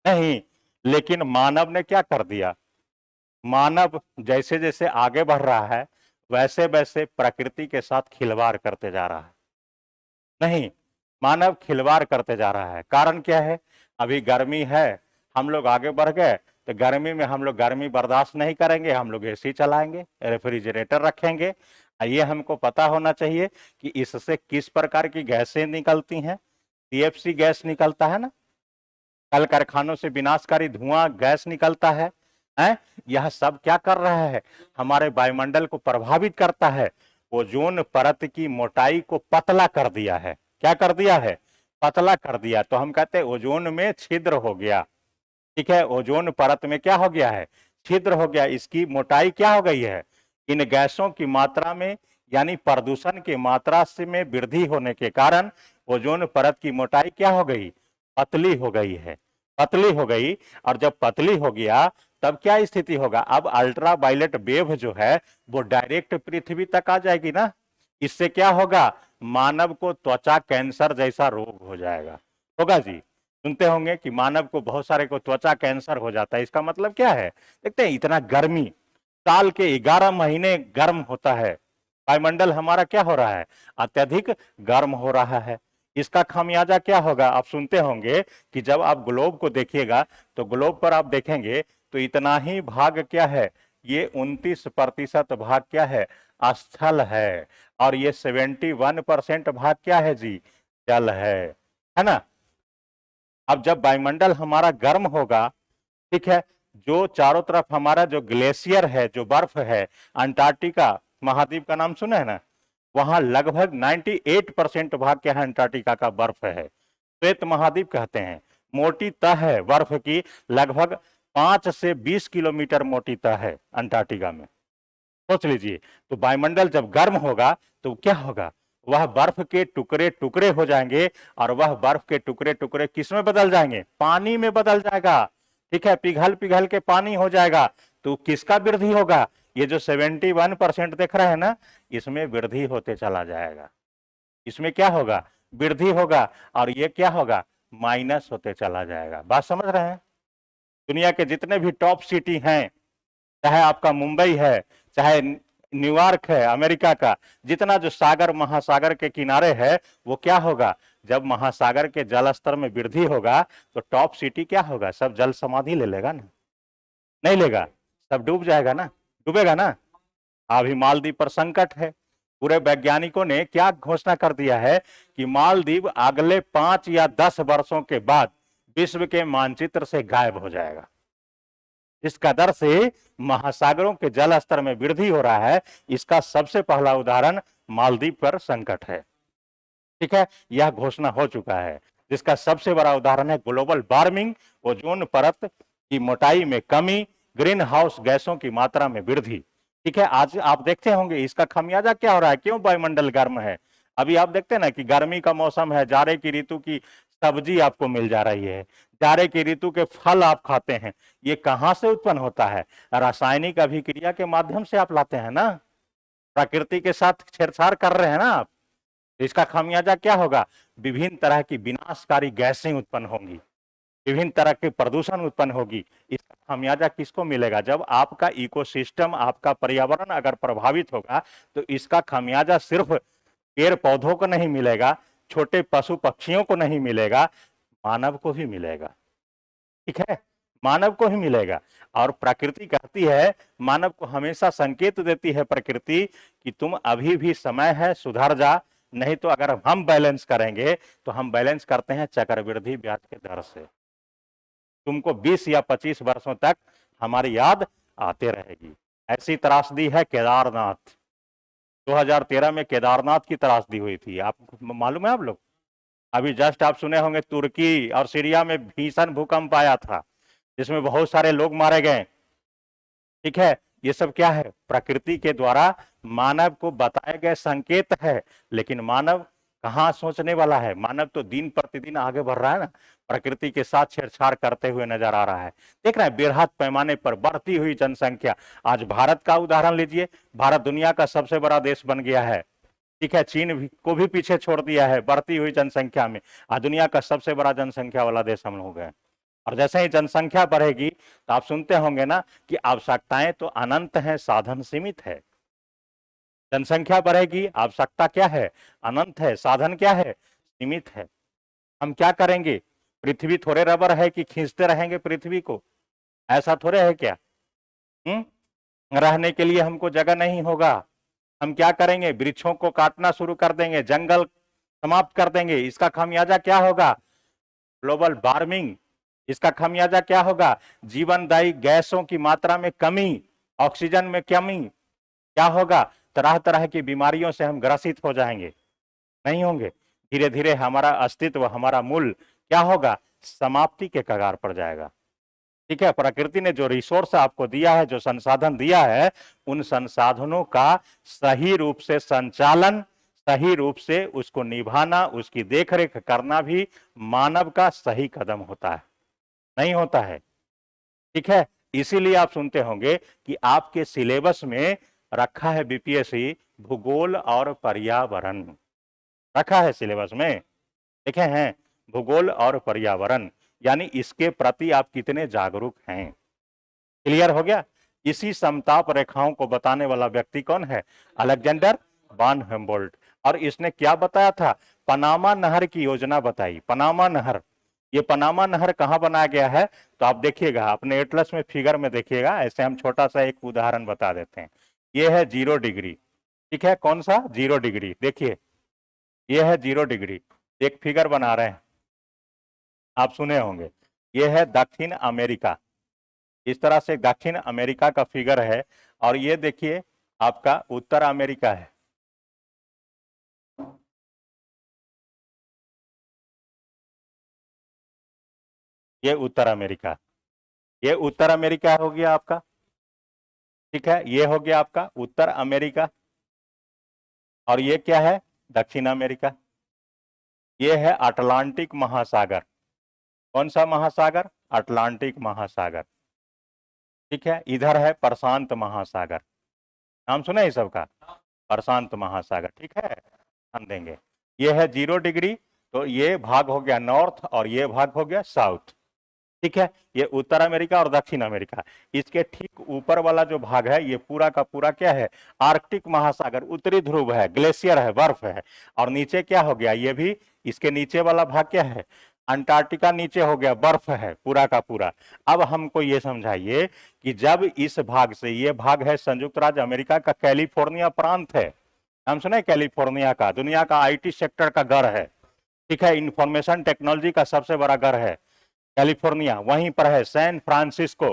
नहीं, लेकिन मानव ने क्या कर दिया? मानव जैसे जैसे आगे बढ़ रहा है वैसे वैसे प्रकृति के साथ खिलवाड़ करते जा रहा है। नहीं, मानव खिलवाड़ करते जा रहा है। कारण क्या है? अभी गर्मी है, हम लोग आगे बढ़ गए तो गर्मी में हम लोग गर्मी बर्दाश्त नहीं करेंगे, हम लोग एसी चलाएंगे, रेफ्रिजरेटर रखेंगे। ये हमको पता होना चाहिए कि इससे किस प्रकार की गैसें निकलती हैं। सीएफसी गैस निकलता है ना, कल कारखानों से विनाशकारी धुआं गैस निकलता है। यह सब क्या कर रहा है? हमारे वायुमंडल को प्रभावित करता है। ओजोन परत की मोटाई को पतला कर दिया है। क्या कर दिया है? पतला कर दिया। तो हम कहते हैं ओजोन में छिद्र हो गया। ठीक है, ओजोन परत में क्या हो गया है? छिद्र हो गया। इसकी मोटाई क्या हो गई है? इन गैसों की मात्रा में यानी प्रदूषण की मात्रा से में वृद्धि होने के कारण ओजोन परत की मोटाई क्या हो गई? पतली हो गई है, पतली हो गई। और जब पतली हो गया तब क्या स्थिति होगा? अब अल्ट्रा वायलेट वेव जो है वो डायरेक्ट पृथ्वी तक आ जाएगी ना। इससे क्या होगा? मानव को त्वचा कैंसर जैसा रोग हो जाएगा। होगा जी, सुनते होंगे कि मानव को बहुत सारे को त्वचा कैंसर हो जाता है। इसका मतलब क्या है? देखते हैं इतना गर्मी, साल के 11 महीने गर्म होता है, वायुमंडल हमारा क्या हो रहा है? अत्यधिक गर्म हो रहा है। इसका खामियाजा क्या होगा? आप सुनते होंगे कि जब आप ग्लोब को देखिएगा तो ग्लोब पर आप देखेंगे तो इतना ही भाग क्या है? ये 29% भाग क्या है? स्थल है। और ये 71% भाग क्या है जी? जल है ना। अब जब वायुमंडल हमारा गर्म होगा, ठीक है, जो चारों तरफ हमारा जो ग्लेशियर है, जो बर्फ है, अंटार्कटिका महाद्वीप का नाम सुना है ना, वहां लगभग 98% भाग क्या है? अंटार्कटिका का बर्फ है। श्वेत महाद्वीप कहते हैं। मोटी तह है बर्फ की, लगभग 5 से 20 किलोमीटर मोटी तह है अंटार्कटिका में। सोच लीजिए। तो वायुमंडल जब गर्म होगा तो क्या होगा? वह बर्फ के टुकड़े टुकड़े हो जाएंगे, और वह बर्फ के टुकड़े टुकड़े किस में बदल जाएंगे? पानी में बदल जाएगा। ठीक है, पिघल पिघल के पानी हो जाएगा। तो किसका वृद्धि होगा? ये जो 71% देख रहे हैं ना, इसमें वृद्धि होते चला जाएगा। इसमें क्या होगा? वृद्धि होगा। और ये क्या होगा? माइनस होते चला जाएगा। बात समझ रहे हैं? दुनिया के जितने भी टॉप सिटी हैं, चाहे आपका मुंबई है, चाहे न्यूयॉर्क है अमेरिका का, जितना जो सागर महासागर के किनारे है, वो क्या होगा? जब महासागर के जल स्तर में वृद्धि होगा तो टॉप सिटी क्या होगा? सब जल समाधि ले लेगा ना? नहीं लेगा, सब डूब जाएगा ना, डूबेगा ना। अभी मालदीव पर संकट है। पूरे वैज्ञानिकों ने क्या घोषणा कर दिया है कि मालदीव अगले 5 या 10 वर्षों के बाद विश्व के मानचित्र से गायब हो जाएगा। इस कदर से महासागरों के जल स्तर में वृद्धि हो रहा है। इसका सबसे पहला उदाहरण मालदीव पर संकट है। ठीक है, यह घोषणा हो चुका है। जिसका सबसे बड़ा उदाहरण है ग्लोबल वार्मिंग, ओजोन परत की मोटाई में कमी, ग्रीन हाउस गैसों की मात्रा में वृद्धि। ठीक है, आज आप देखते होंगे इसका खामियाजा क्या हो रहा है। क्यों वायुमंडल गर्म है? अभी आप देखते हैं ना कि गर्मी का मौसम है, जाड़े की ऋतु की सब्जी आपको मिल जा रही है, जाड़े की ऋतु के फल आप खाते हैं। ये कहां से उत्पन्न होता है? रासायनिक अभिक्रिया के माध्यम से आप लाते हैं ना, प्रकृति के साथ छेड़छाड़ कर रहे हैं ना आप। इसका खामियाजा क्या होगा? विभिन्न तरह की विनाशकारी गैसें उत्पन्न होंगी, विभिन्न तरह के प्रदूषण उत्पन्न होगी। इसका खामियाजा किसको मिलेगा? जब आपका इकोसिस्टम, आपका पर्यावरण अगर प्रभावित होगा तो इसका खामियाजा सिर्फ पेड़ पौधों को नहीं मिलेगा, छोटे पशु पक्षियों को नहीं मिलेगा, मानव को भी मिलेगा। ठीक है, मानव को ही मिलेगा। और प्रकृति कहती है, मानव को हमेशा संकेत देती है प्रकृति कि तुम अभी भी समय है, सुधर जा। नहीं तो अगर हम बैलेंस करेंगे तो हम बैलेंस करते हैं चक्रवृद्धि ब्याज के दर से। तुमको 20 या 25 वर्षों तक हमारी याद आते रहेगी। ऐसी त्रासदी है केदारनाथ। 2013 में केदारनाथ की त्रासदी हुई थी, आप मालूम है आप लोग? अभी जस्ट आप सुने होंगे तुर्की और सीरिया में भीषण भूकंप आया था, जिसमें बहुत सारे लोग मारे गए। ठीक है, ये सब क्या है? प्रकृति के द्वारा मानव को बताए गए संकेत है। लेकिन मानव कहाँ सोचने वाला है? मानव तो दिन प्रतिदिन आगे बढ़ रहा है ना, प्रकृति के साथ छेड़छाड़ करते हुए नजर आ रहा है। देख रहे हैं बृहद पैमाने पर बढ़ती हुई जनसंख्या। आज भारत का उदाहरण लीजिए, भारत दुनिया का सबसे बड़ा देश बन गया है। ठीक है, चीन को भी पीछे छोड़ दिया है बढ़ती हुई जनसंख्या में। आज दुनिया का सबसे बड़ा जनसंख्या वाला देश हम हो गए। और जैसे ही जनसंख्या बढ़ेगी तो आप सुनते होंगे ना कि आवश्यकताएं तो अनंत हैं, साधन सीमित है। जनसंख्या बढ़ेगी, आवश्यकता क्या है? अनंत है, साधन क्या है? सीमित है। हम क्या करेंगे? पृथ्वी थोड़े रबर है कि खींचते रहेंगे पृथ्वी को? ऐसा थोड़े है क्या? रहने के लिए हमको जगह नहीं होगा। हम क्या करेंगे? वृक्षों को काटना शुरू कर देंगे, जंगल समाप्त कर देंगे। इसका खामियाजा क्या होगा? Global warming. इसका खामियाजा क्या होगा? जीवनदायी गैसों की मात्रा में कमी, ऑक्सीजन में कमी। क्या होगा? तरह तरह की बीमारियों से हम ग्रसित हो जाएंगे। नहीं होंगे? धीरे धीरे हमारा अस्तित्व, हमारा मूल क्या होगा? समाप्ति के कगार पर जाएगा। ठीक है, प्रकृति ने जो रिसोर्स आपको दिया है, जो संसाधन दिया है, उन संसाधनों का सही रूप से संचालन, सही रूप से उसको निभाना, उसकी देखरेख करना भी मानव का सही कदम होता है। नहीं होता है। ठीक है, इसीलिए आप सुनते होंगे कि आपके सिलेबस में रखा है बीपीएससी भूगोल और पर्यावरण, रखा है सिलेबस में। देखे हैं, भूगोल और पर्यावरण, यानी इसके प्रति आप कितने जागरूक हैं। क्लियर हो गया? इसी समताप रेखाओं को बताने वाला व्यक्ति कौन है? अलेक्जेंडर वान हम्बोल्ट। और इसने क्या बताया था? पनामा नहर की योजना बताई। पनामा नहर, ये पनामा नहर कहां बनाया गया है? तो आप देखिएगा अपने एटलस में फिगर में देखिएगा। ऐसे हम छोटा सा एक उदाहरण बता देते हैं। ये है 0 डिग्री। ठीक है, कौन सा? 0 डिग्री। देखिए ये है 0 डिग्री। एक फिगर बना रहे हैं, आप सुने होंगे। ये है दक्षिण अमेरिका। इस तरह से दक्षिण अमेरिका का फिगर है। और ये देखिए आपका उत्तर अमेरिका है। ये उत्तर अमेरिका, ये उत्तर अमेरिका हो गया आपका। ठीक है, ये हो गया आपका उत्तर अमेरिका। और ये क्या है? दक्षिण अमेरिका। ये है अटलांटिक महासागर। कौन सा महासागर? अटलांटिक महासागर। ठीक है, इधर है प्रशांत महासागर। नाम सुने इस सबका? प्रशांत महासागर। ठीक है, ध्यान देंगे। ये है 0 डिग्री, तो ये भाग हो गया नॉर्थ और ये भाग हो गया साउथ। ठीक है, ये उत्तर अमेरिका और दक्षिण अमेरिका। इसके ठीक ऊपर वाला जो भाग है ये पूरा का पूरा क्या है? आर्कटिक महासागर, उत्तरी ध्रुव है, ग्लेशियर है, बर्फ है। और नीचे क्या हो गया? ये भी, इसके नीचे वाला भाग क्या है? अंटार्कटिका नीचे हो गया, बर्फ है पूरा का पूरा। अब हमको ये समझाइए कि जब इस भाग से, ये भाग है संयुक्त राज्य अमेरिका का कैलिफोर्निया प्रांत है। हम सुने कैलिफोर्निया का? दुनिया का आईटी सेक्टर का घर है। ठीक है, इंफॉर्मेशन टेक्नोलॉजी का सबसे बड़ा घर है कैलिफोर्निया। वहीं पर है सैन फ्रांसिस्को।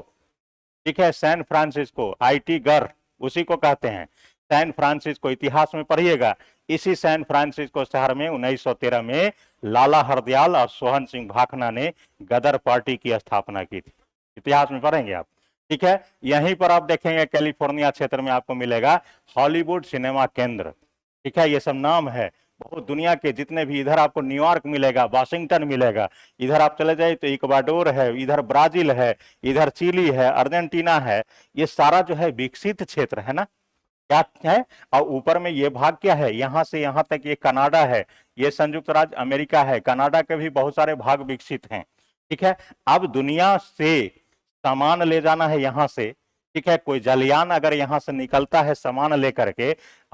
ठीक है, सैन फ्रांसिस्को आईटी घर उसी को कहते हैं। सैन फ्रांसिस्को, इतिहास में पढ़िएगा, इसी सैन फ्रांसिस्को शहर में 1913 में लाला हरदयाल और सोहन सिंह भाखना ने गदर पार्टी की स्थापना की थी। इतिहास में पढ़ेंगे आप। ठीक है, यहीं पर आप देखेंगे कैलिफोर्निया क्षेत्र में आपको मिलेगा हॉलीवुड सिनेमा केंद्र। ठीक है, ये सब नाम है। बहुत दुनिया के जितने भी, इधर आपको न्यूयॉर्क मिलेगा, वाशिंगटन मिलेगा, इधर आप चले जाए तो इक्वाडोर है, इधर ब्राजील है, इधर चिली है, अर्जेंटीना है। ये सारा जो है विकसित क्षेत्र है ना, क्या है? और ऊपर में ये भाग क्या है? यहां से यहां तक ये कनाडा है, ये संयुक्त राज्य अमेरिका है। कनाडा के भी बहुत सारे भाग विकसित हैं। ठीक है, अब दुनिया से सामान ले जाना है यहां से। ठीक है, कोई जलयान अगर यहां से निकलता है सामान लेकर के,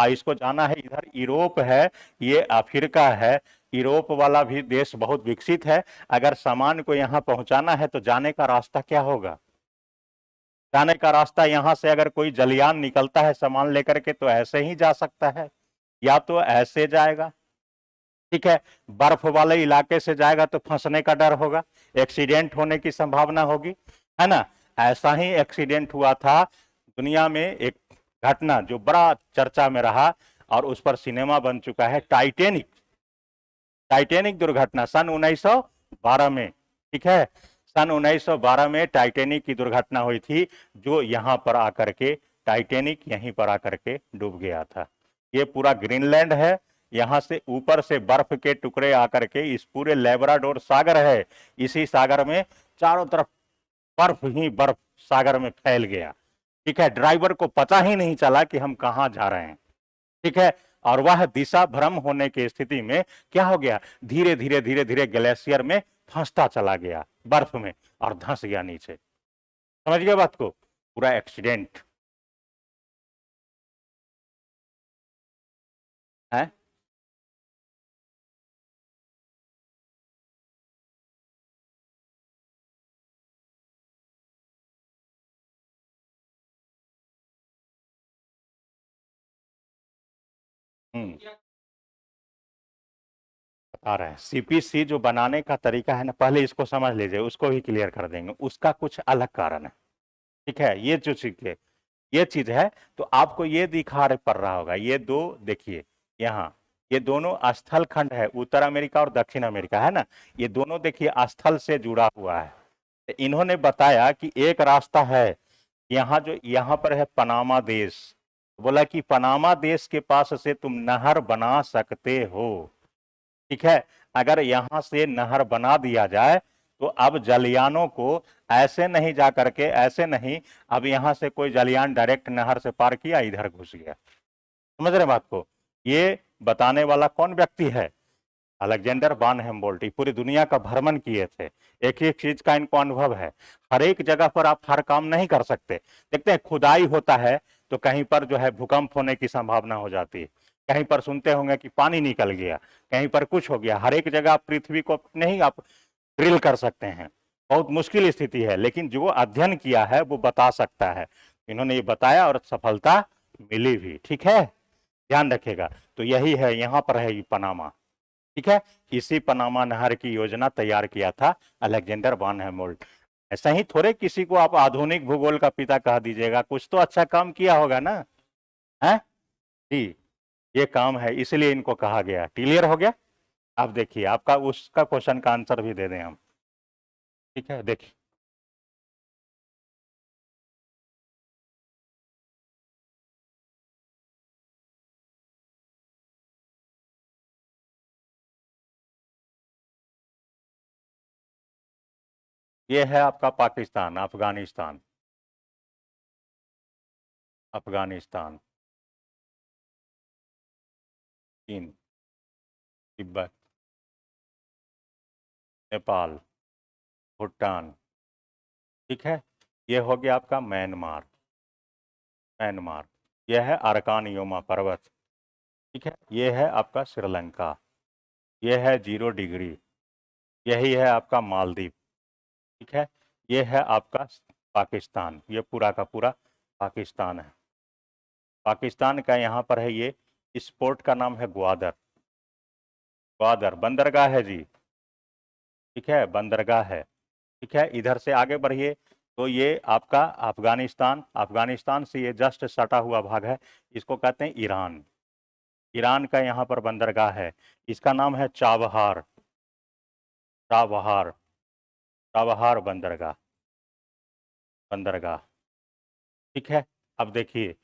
इसको जाना है इधर यूरोप है, ये अफ्रीका है, यूरोप वाला भी देश बहुत विकसित है। अगर सामान को यहां पहुंचाना है तो जाने का रास्ता क्या होगा? जाने का रास्ता यहां से अगर कोई जलयान निकलता है सामान लेकर के तो ऐसे ही जा सकता है, या तो ऐसे जाएगा। ठीक है, बर्फ वाले इलाके से जाएगा तो फंसने का डर होगा, एक्सीडेंट होने की संभावना होगी, है ना। ऐसा ही एक्सीडेंट हुआ था दुनिया में, एक घटना जो बड़ा चर्चा में रहा और उस पर सिनेमा बन चुका है, टाइटैनिक। टाइटैनिक दुर्घटना सन 1912 में, ठीक है, सन 1912 में टाइटैनिक की दुर्घटना हुई थी, जो यहां पर आकर के टाइटैनिक यहीं पर आकर के डूब गया था। ये पूरा ग्रीनलैंड है, यहां से ऊपर से बर्फ के टुकड़े आकर के इस पूरे लेब्राडोर सागर है, इसी सागर में चारों तरफ बर्फ ही बर्फ सागर में फैल गया। ठीक है, ड्राइवर को पता ही नहीं चला कि हम कहां जा रहे हैं। ठीक है, और वह दिशा भ्रम होने की स्थिति में क्या हो गया, धीरे धीरे धीरे धीरे ग्लेशियर में फंसता चला गया बर्फ में और धंस गया नीचे। समझ गए बात को, पूरा एक्सीडेंट है। बता रहे हैं, सीपीसी जो बनाने का तरीका है ना, पहले इसको समझ लीजिए, उसको भी क्लियर कर देंगे, उसका कुछ अलग कारण है। ठीक है, ये जो चीज है, ये चीज है, तो आपको ये दिखा पड़ रहा होगा, ये दो देखिए यहाँ, ये दोनों स्थल खंड है, उत्तर अमेरिका और दक्षिण अमेरिका है ना, ये दोनों देखिए स्थल से जुड़ा हुआ है। तो इन्होंने बताया कि एक रास्ता है, यहाँ जो यहाँ पर है पनामा देश, बोला कि पनामा देश के पास से तुम नहर बना सकते हो। ठीक है, अगर यहां से नहर बना दिया जाए तो अब जलयानों को ऐसे नहीं जा करके, ऐसे नहीं, अब यहां से कोई जलयान डायरेक्ट नहर से पार किया इधर घुस गया। समझ रहे बात को, ये बताने वाला कौन व्यक्ति है, अलेक्जेंडर वान हेम्बोल्ट। पूरी दुनिया का भ्रमण किए थे, एक एक चीज का इनको अनुभव है, हर एक जगह पर आप हर काम नहीं कर सकते। देखते हैं खुदाई होता है तो कहीं पर जो है भूकंप होने की संभावना हो जाती है, कहीं पर सुनते होंगे कि पानी निकल गया, कहीं पर कुछ हो गया, हर एक जगह आप पृथ्वी को नहीं आप ड्रिल कर सकते हैं, बहुत मुश्किल स्थिति है, लेकिन जो अध्ययन किया है वो बता सकता है। इन्होंने ये बताया और सफलता मिली भी। ठीक है, ध्यान रखेगा, तो यही है, यहां पर है ये पनामा। ठीक है, इसी पनामा नहर की योजना तैयार किया था अलेक्जेंडर वान हेमोल्ट। ऐसा ही थोड़े किसी को आप आधुनिक भूगोल का पिता कह दीजिएगा, कुछ तो अच्छा काम किया होगा ना, है जी, ये काम है, इसलिए इनको कहा गया। क्लियर हो गया, आप देखिए, आपका उसका क्वेश्चन का आंसर भी दे दें हम। ठीक है, देखिए ये है आपका पाकिस्तान, अफगानिस्तान, अफगानिस्तान, चीन, तिब्बत, नेपाल, भूटान। ठीक है, ये हो गया आपका म्यांमार, म्यांमार, यह है अरकान योमा पर्वत। ठीक है, ये है आपका श्रीलंका, यह है 0 डिग्री, यही है आपका मालदीव। ठीक है, ये है आपका पाकिस्तान, ये पूरा का पूरा पाकिस्तान है। पाकिस्तान का यहाँ पर है, ये इस पोर्ट का नाम है ग्वादर, ग्वादर बंदरगाह है जी। ठीक है, बंदरगाह है। ठीक है, इधर से आगे बढ़िए तो ये आपका अफगानिस्तान, अफगानिस्तान से ये जस्ट सटा हुआ भाग है, इसको कहते हैं ईरान, ईरान का यहाँ पर बंदरगाह है, इसका नाम है चाबहार, चाबहार, चाबहार बंदरगाह, बंदरगाह। ठीक है, अब देखिए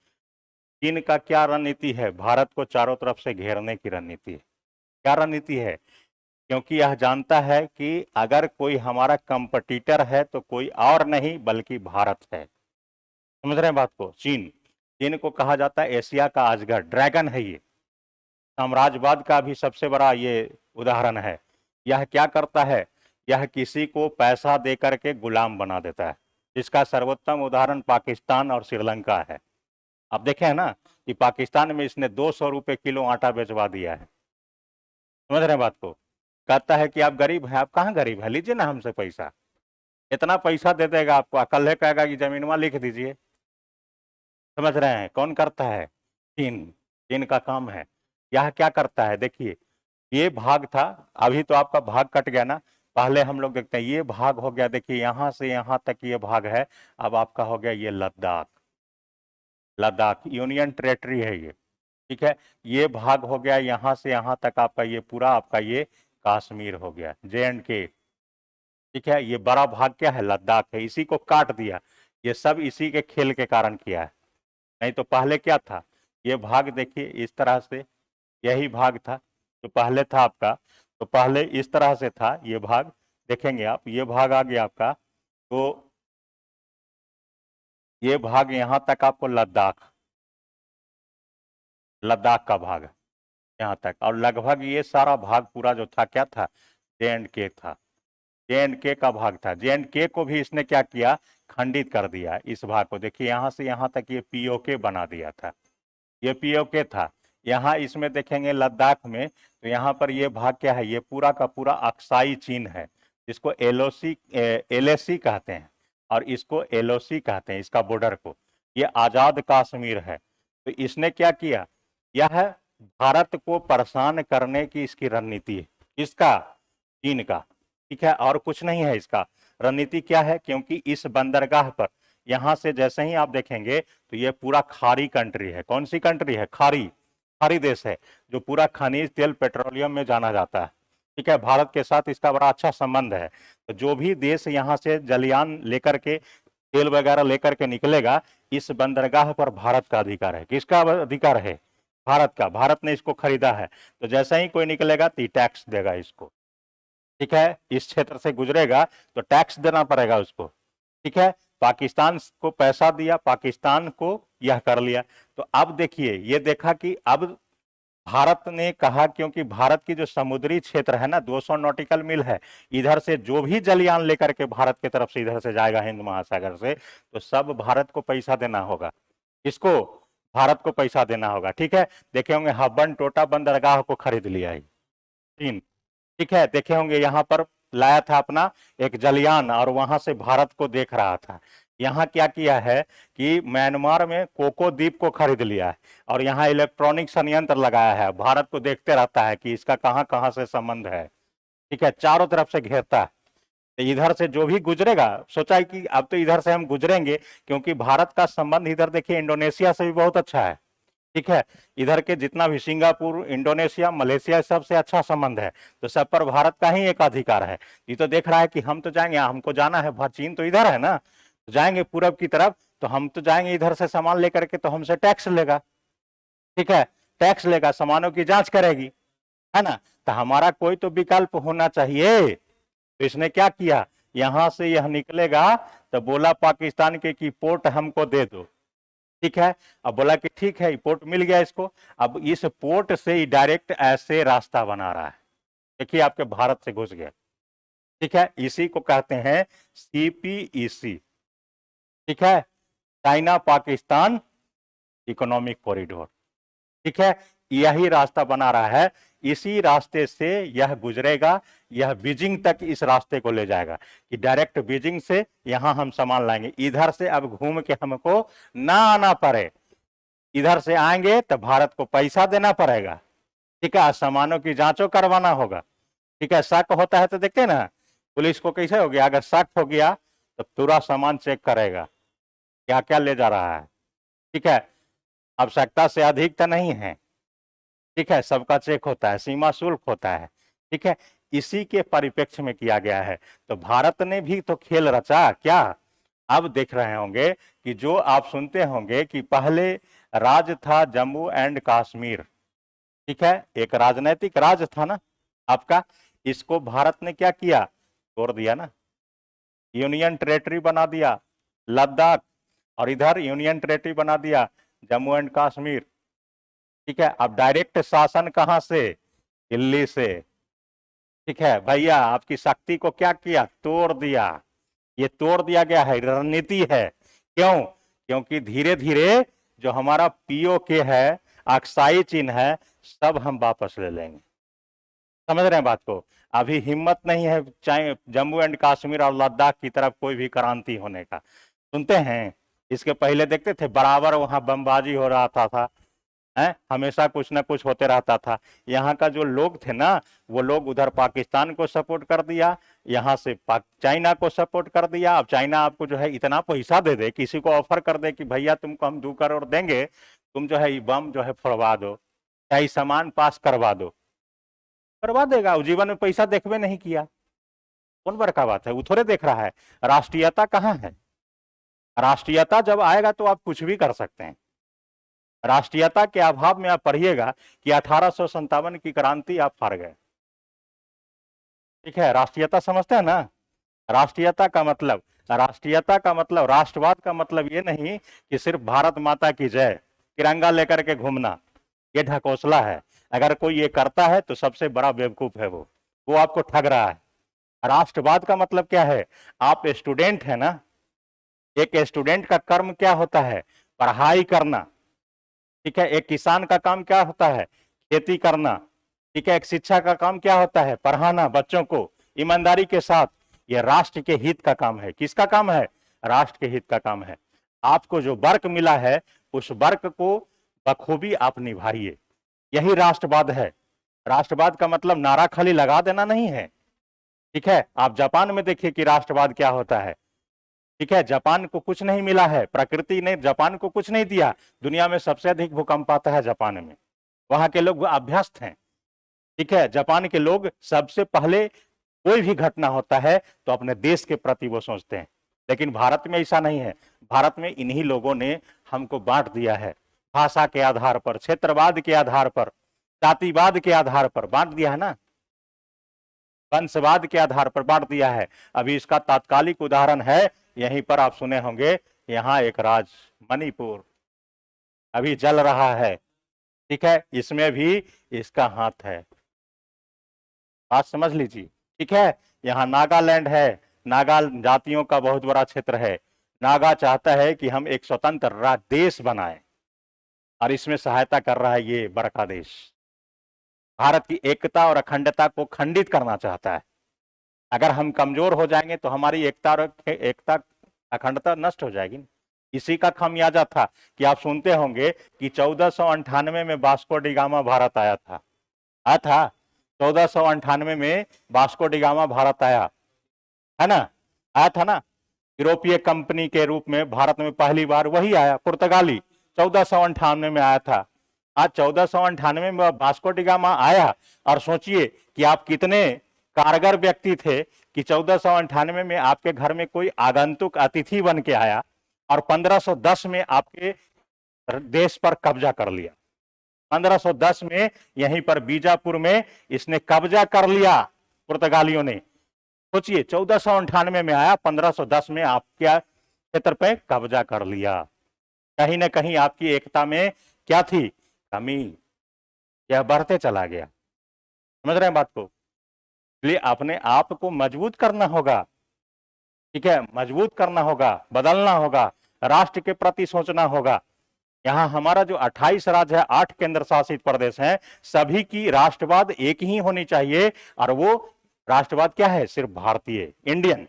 चीन का क्या रणनीति है, भारत को चारों तरफ से घेरने की रणनीति है। क्या रणनीति है, क्योंकि यह जानता है कि अगर कोई हमारा कंपटीटर है तो कोई और नहीं बल्कि भारत है। समझ रहे हैं बात को, चीन, चीन को कहा जाता है एशिया का अजगर, ड्रैगन है ये, साम्राज्यवाद का भी सबसे बड़ा ये उदाहरण है। यह क्या करता है, यह किसी को पैसा दे करके गुलाम बना देता है, इसका सर्वोत्तम उदाहरण पाकिस्तान और श्रीलंका है। आप देखे हैं ना कि पाकिस्तान में इसने 200 रुपये किलो आटा बेचवा दिया है। समझ रहे हैं बात को, कहता है कि आप गरीब हैं, आप कहाँ गरीब हैं, लीजिए ना हमसे पैसा, इतना पैसा दे देगा आपको, कल कहेगा कि जमीनवा लिख दीजिए। समझ रहे हैं, कौन करता है, चीन, चीन का काम है। यह क्या करता है, देखिए ये भाग था, अभी तो आपका भाग कट गया ना, पहले हम लोग देखते हैं ये भाग हो गया, देखिए यहां से यहां तक ये भाग है, अब आपका हो गया ये लद्दाख, लद्दाख यूनियन टेरेटरी है ये। ठीक है, ये भाग हो गया यहां से यहां तक आपका, ये पूरा आपका ये कश्मीर हो गया, J&K। ठीक है, ये बड़ा भाग क्या है, लद्दाख है, इसी को काट दिया। ये सब इसी के खेल के कारण किया है, नहीं तो पहले क्या था, ये भाग देखिए इस तरह से, यही भाग था जो पहले था आपका, तो पहले इस तरह से था ये भाग, देखेंगे आप, ये भाग आ गया आपका, तो ये भाग यहां तक आपको लद्दाख, लद्दाख का भाग यहाँ तक, और लगभग ये सारा भाग पूरा जो था क्या था, J&K था, J&K का भाग था। J&K को भी इसने क्या किया, खंडित कर दिया इस भाग को, देखिए यहां से यहां तक ये POK बना दिया था, ये POK था। यहाँ इसमें देखेंगे लद्दाख में, तो यहाँ पर ये भाग क्या है, ये पूरा का पूरा अक्साई चीन है, जिसको LOC कहते हैं, और इसको LOC कहते हैं, इसका बॉर्डर को, ये आजाद कश्मीर है। तो इसने क्या किया, यह भारत को परेशान करने की इसकी रणनीति है, इसका, चीन का, ठीक है, और कुछ नहीं है इसका रणनीति। क्या है, क्योंकि इस बंदरगाह पर यहां से जैसे ही आप देखेंगे तो ये पूरा खाड़ी कंट्री है, कौन सी कंट्री है, खाड़ी, खाड़ी देश है, जो पूरा खनिज तेल पेट्रोलियम में जाना जाता है। ठीक है, भारत के साथ इसका बड़ा अच्छा संबंध है, तो जो भी देश यहाँ से जलयान लेकर के तेल वगैरह लेकर के निकलेगा, इस बंदरगाह पर भारत का अधिकार है। किसका अधिकार है, भारत का, भारत ने इसको खरीदा है, तो जैसे ही कोई निकलेगा तो टैक्स देगा इसको। ठीक है, इस क्षेत्र से गुजरेगा तो टैक्स देना पड़ेगा उसको। ठीक है, पाकिस्तान को पैसा दिया, पाकिस्तान को यह कर लिया। तो अब देखिए, ये देखा कि अब भारत ने कहा, क्योंकि भारत की जो समुद्री क्षेत्र है ना, 200 नॉटिकल मील है, इधर से जो भी जलयान लेकर के भारत की तरफ से इधर से जाएगा हिंद महासागर से, तो सब भारत को पैसा देना होगा। इसको भारत को पैसा देना होगा। ठीक है, देखे होंगे हब्बन टोटा बंदरगाह को खरीद लिया है चीन। ठीक है, देखे होंगे यहाँ पर लाया था अपना एक जलयान, और वहां से भारत को देख रहा था। यहाँ क्या किया है कि म्यांमार में कोको द्वीप को खरीद लिया है, और यहाँ इलेक्ट्रॉनिक संयंत्र लगाया है, भारत को देखते रहता है कि इसका कहां कहां से संबंध है। ठीक है, चारों तरफ से घेरता है, तो इधर से जो भी गुजरेगा, सोचा है कि अब तो इधर से हम गुजरेंगे, क्योंकि भारत का संबंध इधर देखिए इंडोनेशिया से भी बहुत अच्छा है। ठीक है, इधर के जितना भी सिंगापुर, इंडोनेशिया, मलेशिया, सबसे अच्छा संबंध है, तो सब पर भारत का ही एक अधिकार है। ये तो देख रहा है कि हम तो जाएंगे, हमको जाना है, चीन तो इधर है ना, तो जाएंगे पूरब की तरफ, तो हम तो जाएंगे इधर से सामान लेकर के, तो हमसे टैक्स लेगा। ठीक है, टैक्स लेगा, सामानों की जांच करेगी, है ना, तो हमारा कोई तो विकल्प होना चाहिए। तो इसने क्या किया, यहां से यह निकलेगा तो बोला पाकिस्तान के कि पोर्ट हमको दे दो। ठीक है, अब बोला कि ठीक है, पोर्ट मिल गया इसको, अब इस पोर्ट से ही डायरेक्ट ऐसे रास्ता बना रहा है, देखिए आपके भारत से घुस गया। ठीक है, इसी को कहते हैं CPEC। ठीक है, चाइना पाकिस्तान इकोनॉमिक कॉरिडोर। ठीक है, यही रास्ता बना रहा है, इसी रास्ते से यह गुजरेगा, यह बीजिंग तक इस रास्ते को ले जाएगा, कि डायरेक्ट बीजिंग से यहां हम सामान लाएंगे, इधर से अब घूम के हमको ना आना पड़े। इधर से आएंगे तो भारत को पैसा देना पड़ेगा। ठीक है, सामानों की जांचों करवाना होगा। ठीक है, शक होता है तो देखते ना पुलिस को कैसे हो गया, अगर शक हो गया तो पूरा सामान चेक करेगा क्या क्या ले जा रहा है। ठीक है, आवश्यकता से अधिक तो नहीं है। ठीक है, सबका चेक होता है, सीमा शुल्क होता है। ठीक है, इसी के परिप्रेक्ष्य में किया गया है। तो भारत ने भी तो खेल रचा क्या, अब देख रहे होंगे कि जो आप सुनते होंगे कि पहले राज था जम्मू एंड कश्मीर। ठीक है, एक राजनीतिक राज था ना आपका, इसको भारत ने क्या किया, तोड़ दिया ना, यूनियन टेरेटरी बना दिया लद्दाख, और इधर यूनियन टेरेटरी बना दिया जम्मू एंड कश्मीर। ठीक है, अब डायरेक्ट शासन कहां से, दिल्ली से। ठीक है भैया, आपकी शक्ति को क्या किया, तोड़ दिया। ये तोड़ दिया गया है, रणनीति है। क्यों, क्योंकि धीरे धीरे जो हमारा POK है, अक्साई चीन है, सब हम वापस ले लेंगे। समझ रहे हैं बात को, अभी हिम्मत नहीं है चाहे जम्मू एंड कश्मीर और लद्दाख की तरफ कोई भी क्रांति होने का। सुनते हैं, इसके पहले देखते थे बराबर वहां बमबाजी हो रहा था है, हमेशा कुछ ना कुछ होते रहता था। यहाँ का जो लोग थे ना, वो लोग उधर पाकिस्तान को सपोर्ट कर दिया, यहाँ से चाइना को सपोर्ट कर दिया। अब चाइना आपको जो है इतना पैसा दे दे, किसी को ऑफर कर दे कि भैया तुमको हम 2 करोड़ देंगे, तुम जो है ये बम जो है फोड़वा दो, चाहे सामान पास करवा दो। करवा देगा। वो जीवन में पैसा देखबे नहीं किया, कौन बड़का बात है, वो थोड़े देख रहा है। राष्ट्रीयता कहाँ है? राष्ट्रीयता जब आएगा तो आप कुछ भी कर सकते हैं। राष्ट्रीयता के अभाव में आप पढ़िएगा कि 1857 की क्रांति आप हार गए। ठीक है, राष्ट्रीयता समझते हैं ना? राष्ट्रीयता का मतलब, राष्ट्रीयता का मतलब, राष्ट्रवाद का मतलब ये नहीं कि सिर्फ भारत माता की जय तिरंगा लेकर के घूमना, ये ढकोसला है। अगर कोई ये करता है तो सबसे बड़ा बेवकूफ है, वो आपको ठग रहा है। राष्ट्रवाद का मतलब क्या है? आप स्टूडेंट है ना, एक स्टूडेंट का कर्म क्या होता है? पढ़ाई करना। ठीक है, एक किसान का काम क्या होता है? खेती करना। ठीक है, एक शिक्षा का काम क्या होता है? पढ़ाना बच्चों को ईमानदारी के साथ। यह राष्ट्र के हित का काम है। किसका काम है? राष्ट्र के हित का काम है। आपको जो वर्क मिला है उस वर्क को बखूबी आप निभाइए, यही राष्ट्रवाद है। राष्ट्रवाद का मतलब नारा खाली लगा देना नहीं है। ठीक है, आप जापान में देखिए कि राष्ट्रवाद क्या होता है। ठीक है, जापान को कुछ नहीं मिला है, प्रकृति ने जापान को कुछ नहीं दिया। दुनिया में सबसे अधिक भूकंप आता है जापान में, वहां के लोग अभ्यस्त हैं। ठीक है, जापान के लोग सबसे पहले कोई भी घटना होता है तो अपने देश के प्रति वो सोचते हैं। लेकिन भारत में ऐसा नहीं है। भारत में इन्हीं लोगों ने हमको बांट दिया है, भाषा के आधार पर, क्षेत्रवाद के आधार पर, जातिवाद के आधार पर बांट दिया है ना, वंशवाद के आधार पर बांट दिया है। अभी इसका तात्कालिक उदाहरण है, यहीं पर आप सुने होंगे, यहां एक राज्य मणिपुर अभी जल रहा है। ठीक है, इसमें भी इसका हाथ है, बात समझ लीजिए। ठीक है, यहाँ नागालैंड है, नागा जातियों का बहुत बड़ा क्षेत्र है। नागा चाहता है कि हम एक स्वतंत्र देश बनाएं और इसमें सहायता कर रहा है ये बड़का देश। भारत की एकता और अखंडता को खंडित करना चाहता है। अगर हम कमजोर हो जाएंगे तो हमारी एकता अखंडता नष्ट हो जाएगी। इसी का खामियाजा था कि आप सुनते होंगे कि 1498 में वास्को डी गामा भारत आया था 1498 में वास्को डी गामा भारत आया है ना, आया था ना। यूरोपीय कंपनी के रूप में भारत में पहली बार वही आया, पुर्तगाली, 1498 में आया था। आज 1498 में वास्को डी गामा आया और सोचिए कि आप कितने कारगर व्यक्ति थे कि 1498 में आपके घर में कोई आगंतुक अतिथि बन के आया और 1510 में आपके देश पर कब्जा कर लिया। 1510 में यहीं पर बीजापुर में इसने कब्जा कर लिया पुर्तगालियों ने। सोचिए, 1498 में आया, 1510 में आपके क्षेत्र पे कब्जा कर लिया। कहीं ना कहीं आपकी एकता में क्या थी? कमी। यह बढ़ते चला गया। समझ रहे हैं बात को? इसलिए अपने आप को मजबूत करना होगा। ठीक है, मजबूत करना होगा, बदलना होगा, राष्ट्र के प्रति सोचना होगा। यहां हमारा जो 28 राज्य है, 8 केंद्र शासित प्रदेश हैं, सभी की राष्ट्रवाद एक ही होनी चाहिए। और वो राष्ट्रवाद क्या है? सिर्फ भारतीय, इंडियन।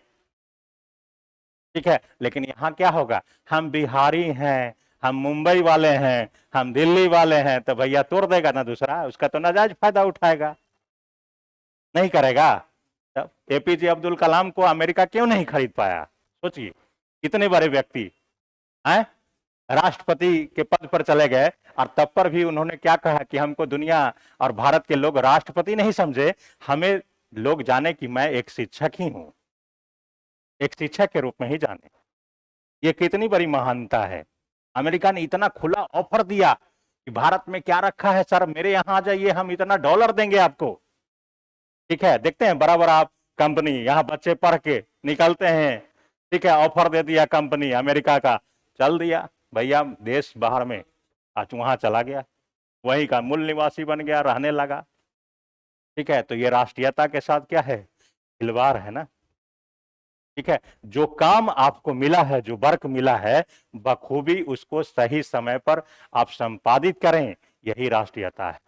ठीक है, लेकिन यहां क्या होगा? हम बिहारी हैं, हम मुंबई वाले हैं, हम दिल्ली वाले हैं, तो भैया तोड़ देगा ना दूसरा, उसका तो नाजायज फायदा उठाएगा, नहीं करेगा। एपीजे अब्दुल कलाम को अमेरिका क्यों नहीं खरीद पाया? सोचिए, कितने बड़े व्यक्ति हैं, राष्ट्रपति के पद पर चले गए और तब पर भी उन्होंने क्या कहा कि हमको दुनिया और भारत के लोग राष्ट्रपति नहीं समझे, हमें लोग जाने कि मैं एक शिक्षक ही हूं, एक शिक्षक के रूप में ही जाने। ये कितनी बड़ी महानता है। अमेरिका ने इतना खुला ऑफर दिया कि भारत में क्या रखा है सर, मेरे यहां आ जाइए, हम इतना डॉलर देंगे आपको। ठीक है, देखते हैं बराबर आप कंपनी, यहाँ बच्चे पढ़ के निकलते हैं। ठीक है, ऑफर दे दिया कंपनी अमेरिका का, चल दिया भैया देश बाहर में, आज वहां चला गया, वहीं का मूल निवासी बन गया, रहने लगा। ठीक है, तो ये राष्ट्रीयता के साथ क्या है? खिलवाड़ है ना। ठीक है, जो काम आपको मिला है, जो वर्क मिला है, बखूबी उसको सही समय पर आप संपादित करें, यही राष्ट्रीयता है।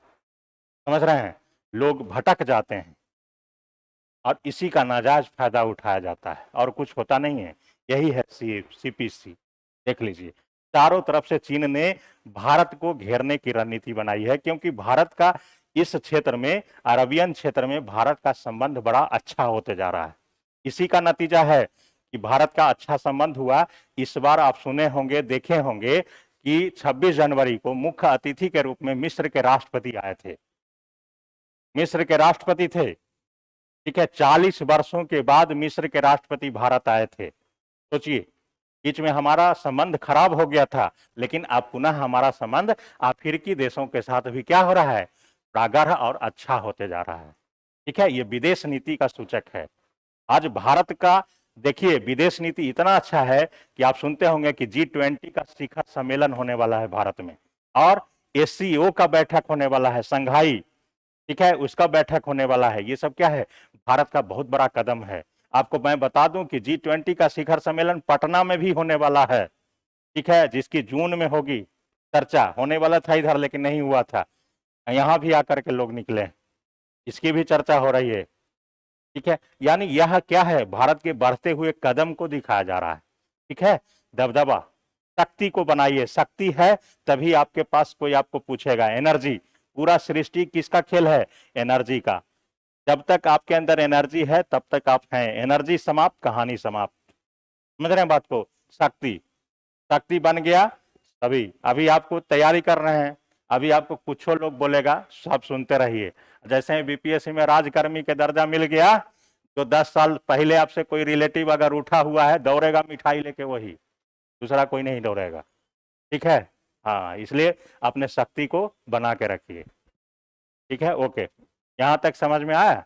समझ रहे हैं? लोग भटक जाते हैं और इसी का नाजायज फायदा उठाया जाता है और कुछ होता नहीं है। यही है सीपीसी। देख लीजिए, चारों तरफ से चीन ने भारत को घेरने की रणनीति बनाई है, क्योंकि भारत का इस क्षेत्र में, अरबियन क्षेत्र में भारत का संबंध बड़ा अच्छा होते जा रहा है। इसी का नतीजा है कि भारत का अच्छा संबंध हुआ। इस बार आप सुने होंगे, देखे होंगे कि 26 जनवरी को मुख्य अतिथि के रूप में मिस्र के राष्ट्रपति आए थे। मिस्र के राष्ट्रपति थे, ठीक है। 40 वर्षों के बाद मिस्र के राष्ट्रपति भारत आए थे। सोचिए, बीच में हमारा संबंध खराब हो गया था, लेकिन अब पुनः हमारा संबंध अफ्रीकी देशों के साथ भी क्या हो रहा है, प्रगाढ़ और अच्छा होते जा रहा है, ठीक है। ये विदेश नीति का सूचक है। आज भारत का देखिए विदेश नीति इतना अच्छा है कि आप सुनते होंगे कि G20 का शिखर सम्मेलन होने वाला है भारत में, और SCO का बैठक होने वाला है, संघाई, ठीक है, उसका बैठक होने वाला है। ये सब क्या है, भारत का बहुत बड़ा कदम है। आपको मैं बता दूं कि G20 का शिखर सम्मेलन पटना में भी होने वाला है, ठीक है, जिसकी जून में होगी। चर्चा होने वाला था इधर, लेकिन नहीं हुआ था, यहां भी आकर के लोग निकले, इसकी भी चर्चा हो रही है, ठीक है। यानी यह क्या है, भारत के बढ़ते हुए कदम को दिखाया जा रहा है, ठीक है। दबदबा, शक्ति को बनाइए, शक्ति है तभी आपके पास कोई आपको पूछेगा। एनर्जी, पूरा सृष्टि किसका खेल है, एनर्जी का। जब तक आपके अंदर एनर्जी है तब तक आप हैं, एनर्जी समाप्त, कहानी समाप्त। समझ रहे हैं बात को। शक्ति, शक्ति बन गया तभी। अभी आपको तैयारी कर रहे हैं, अभी आपको कुछ लोग बोलेगा, सब सुनते रहिए। जैसे बीपीएससी में राजकर्मी के दर्जा मिल गया, तो 10 साल पहले आपसे कोई रिलेटिव अगर उठा हुआ है, दौड़ेगा मिठाई लेके वही, दूसरा कोई नहीं दौड़ेगा, ठीक है। हाँ, इसलिए अपने शक्ति को बना के रखिए, ठीक है। ओके, यहां तक समझ में आया।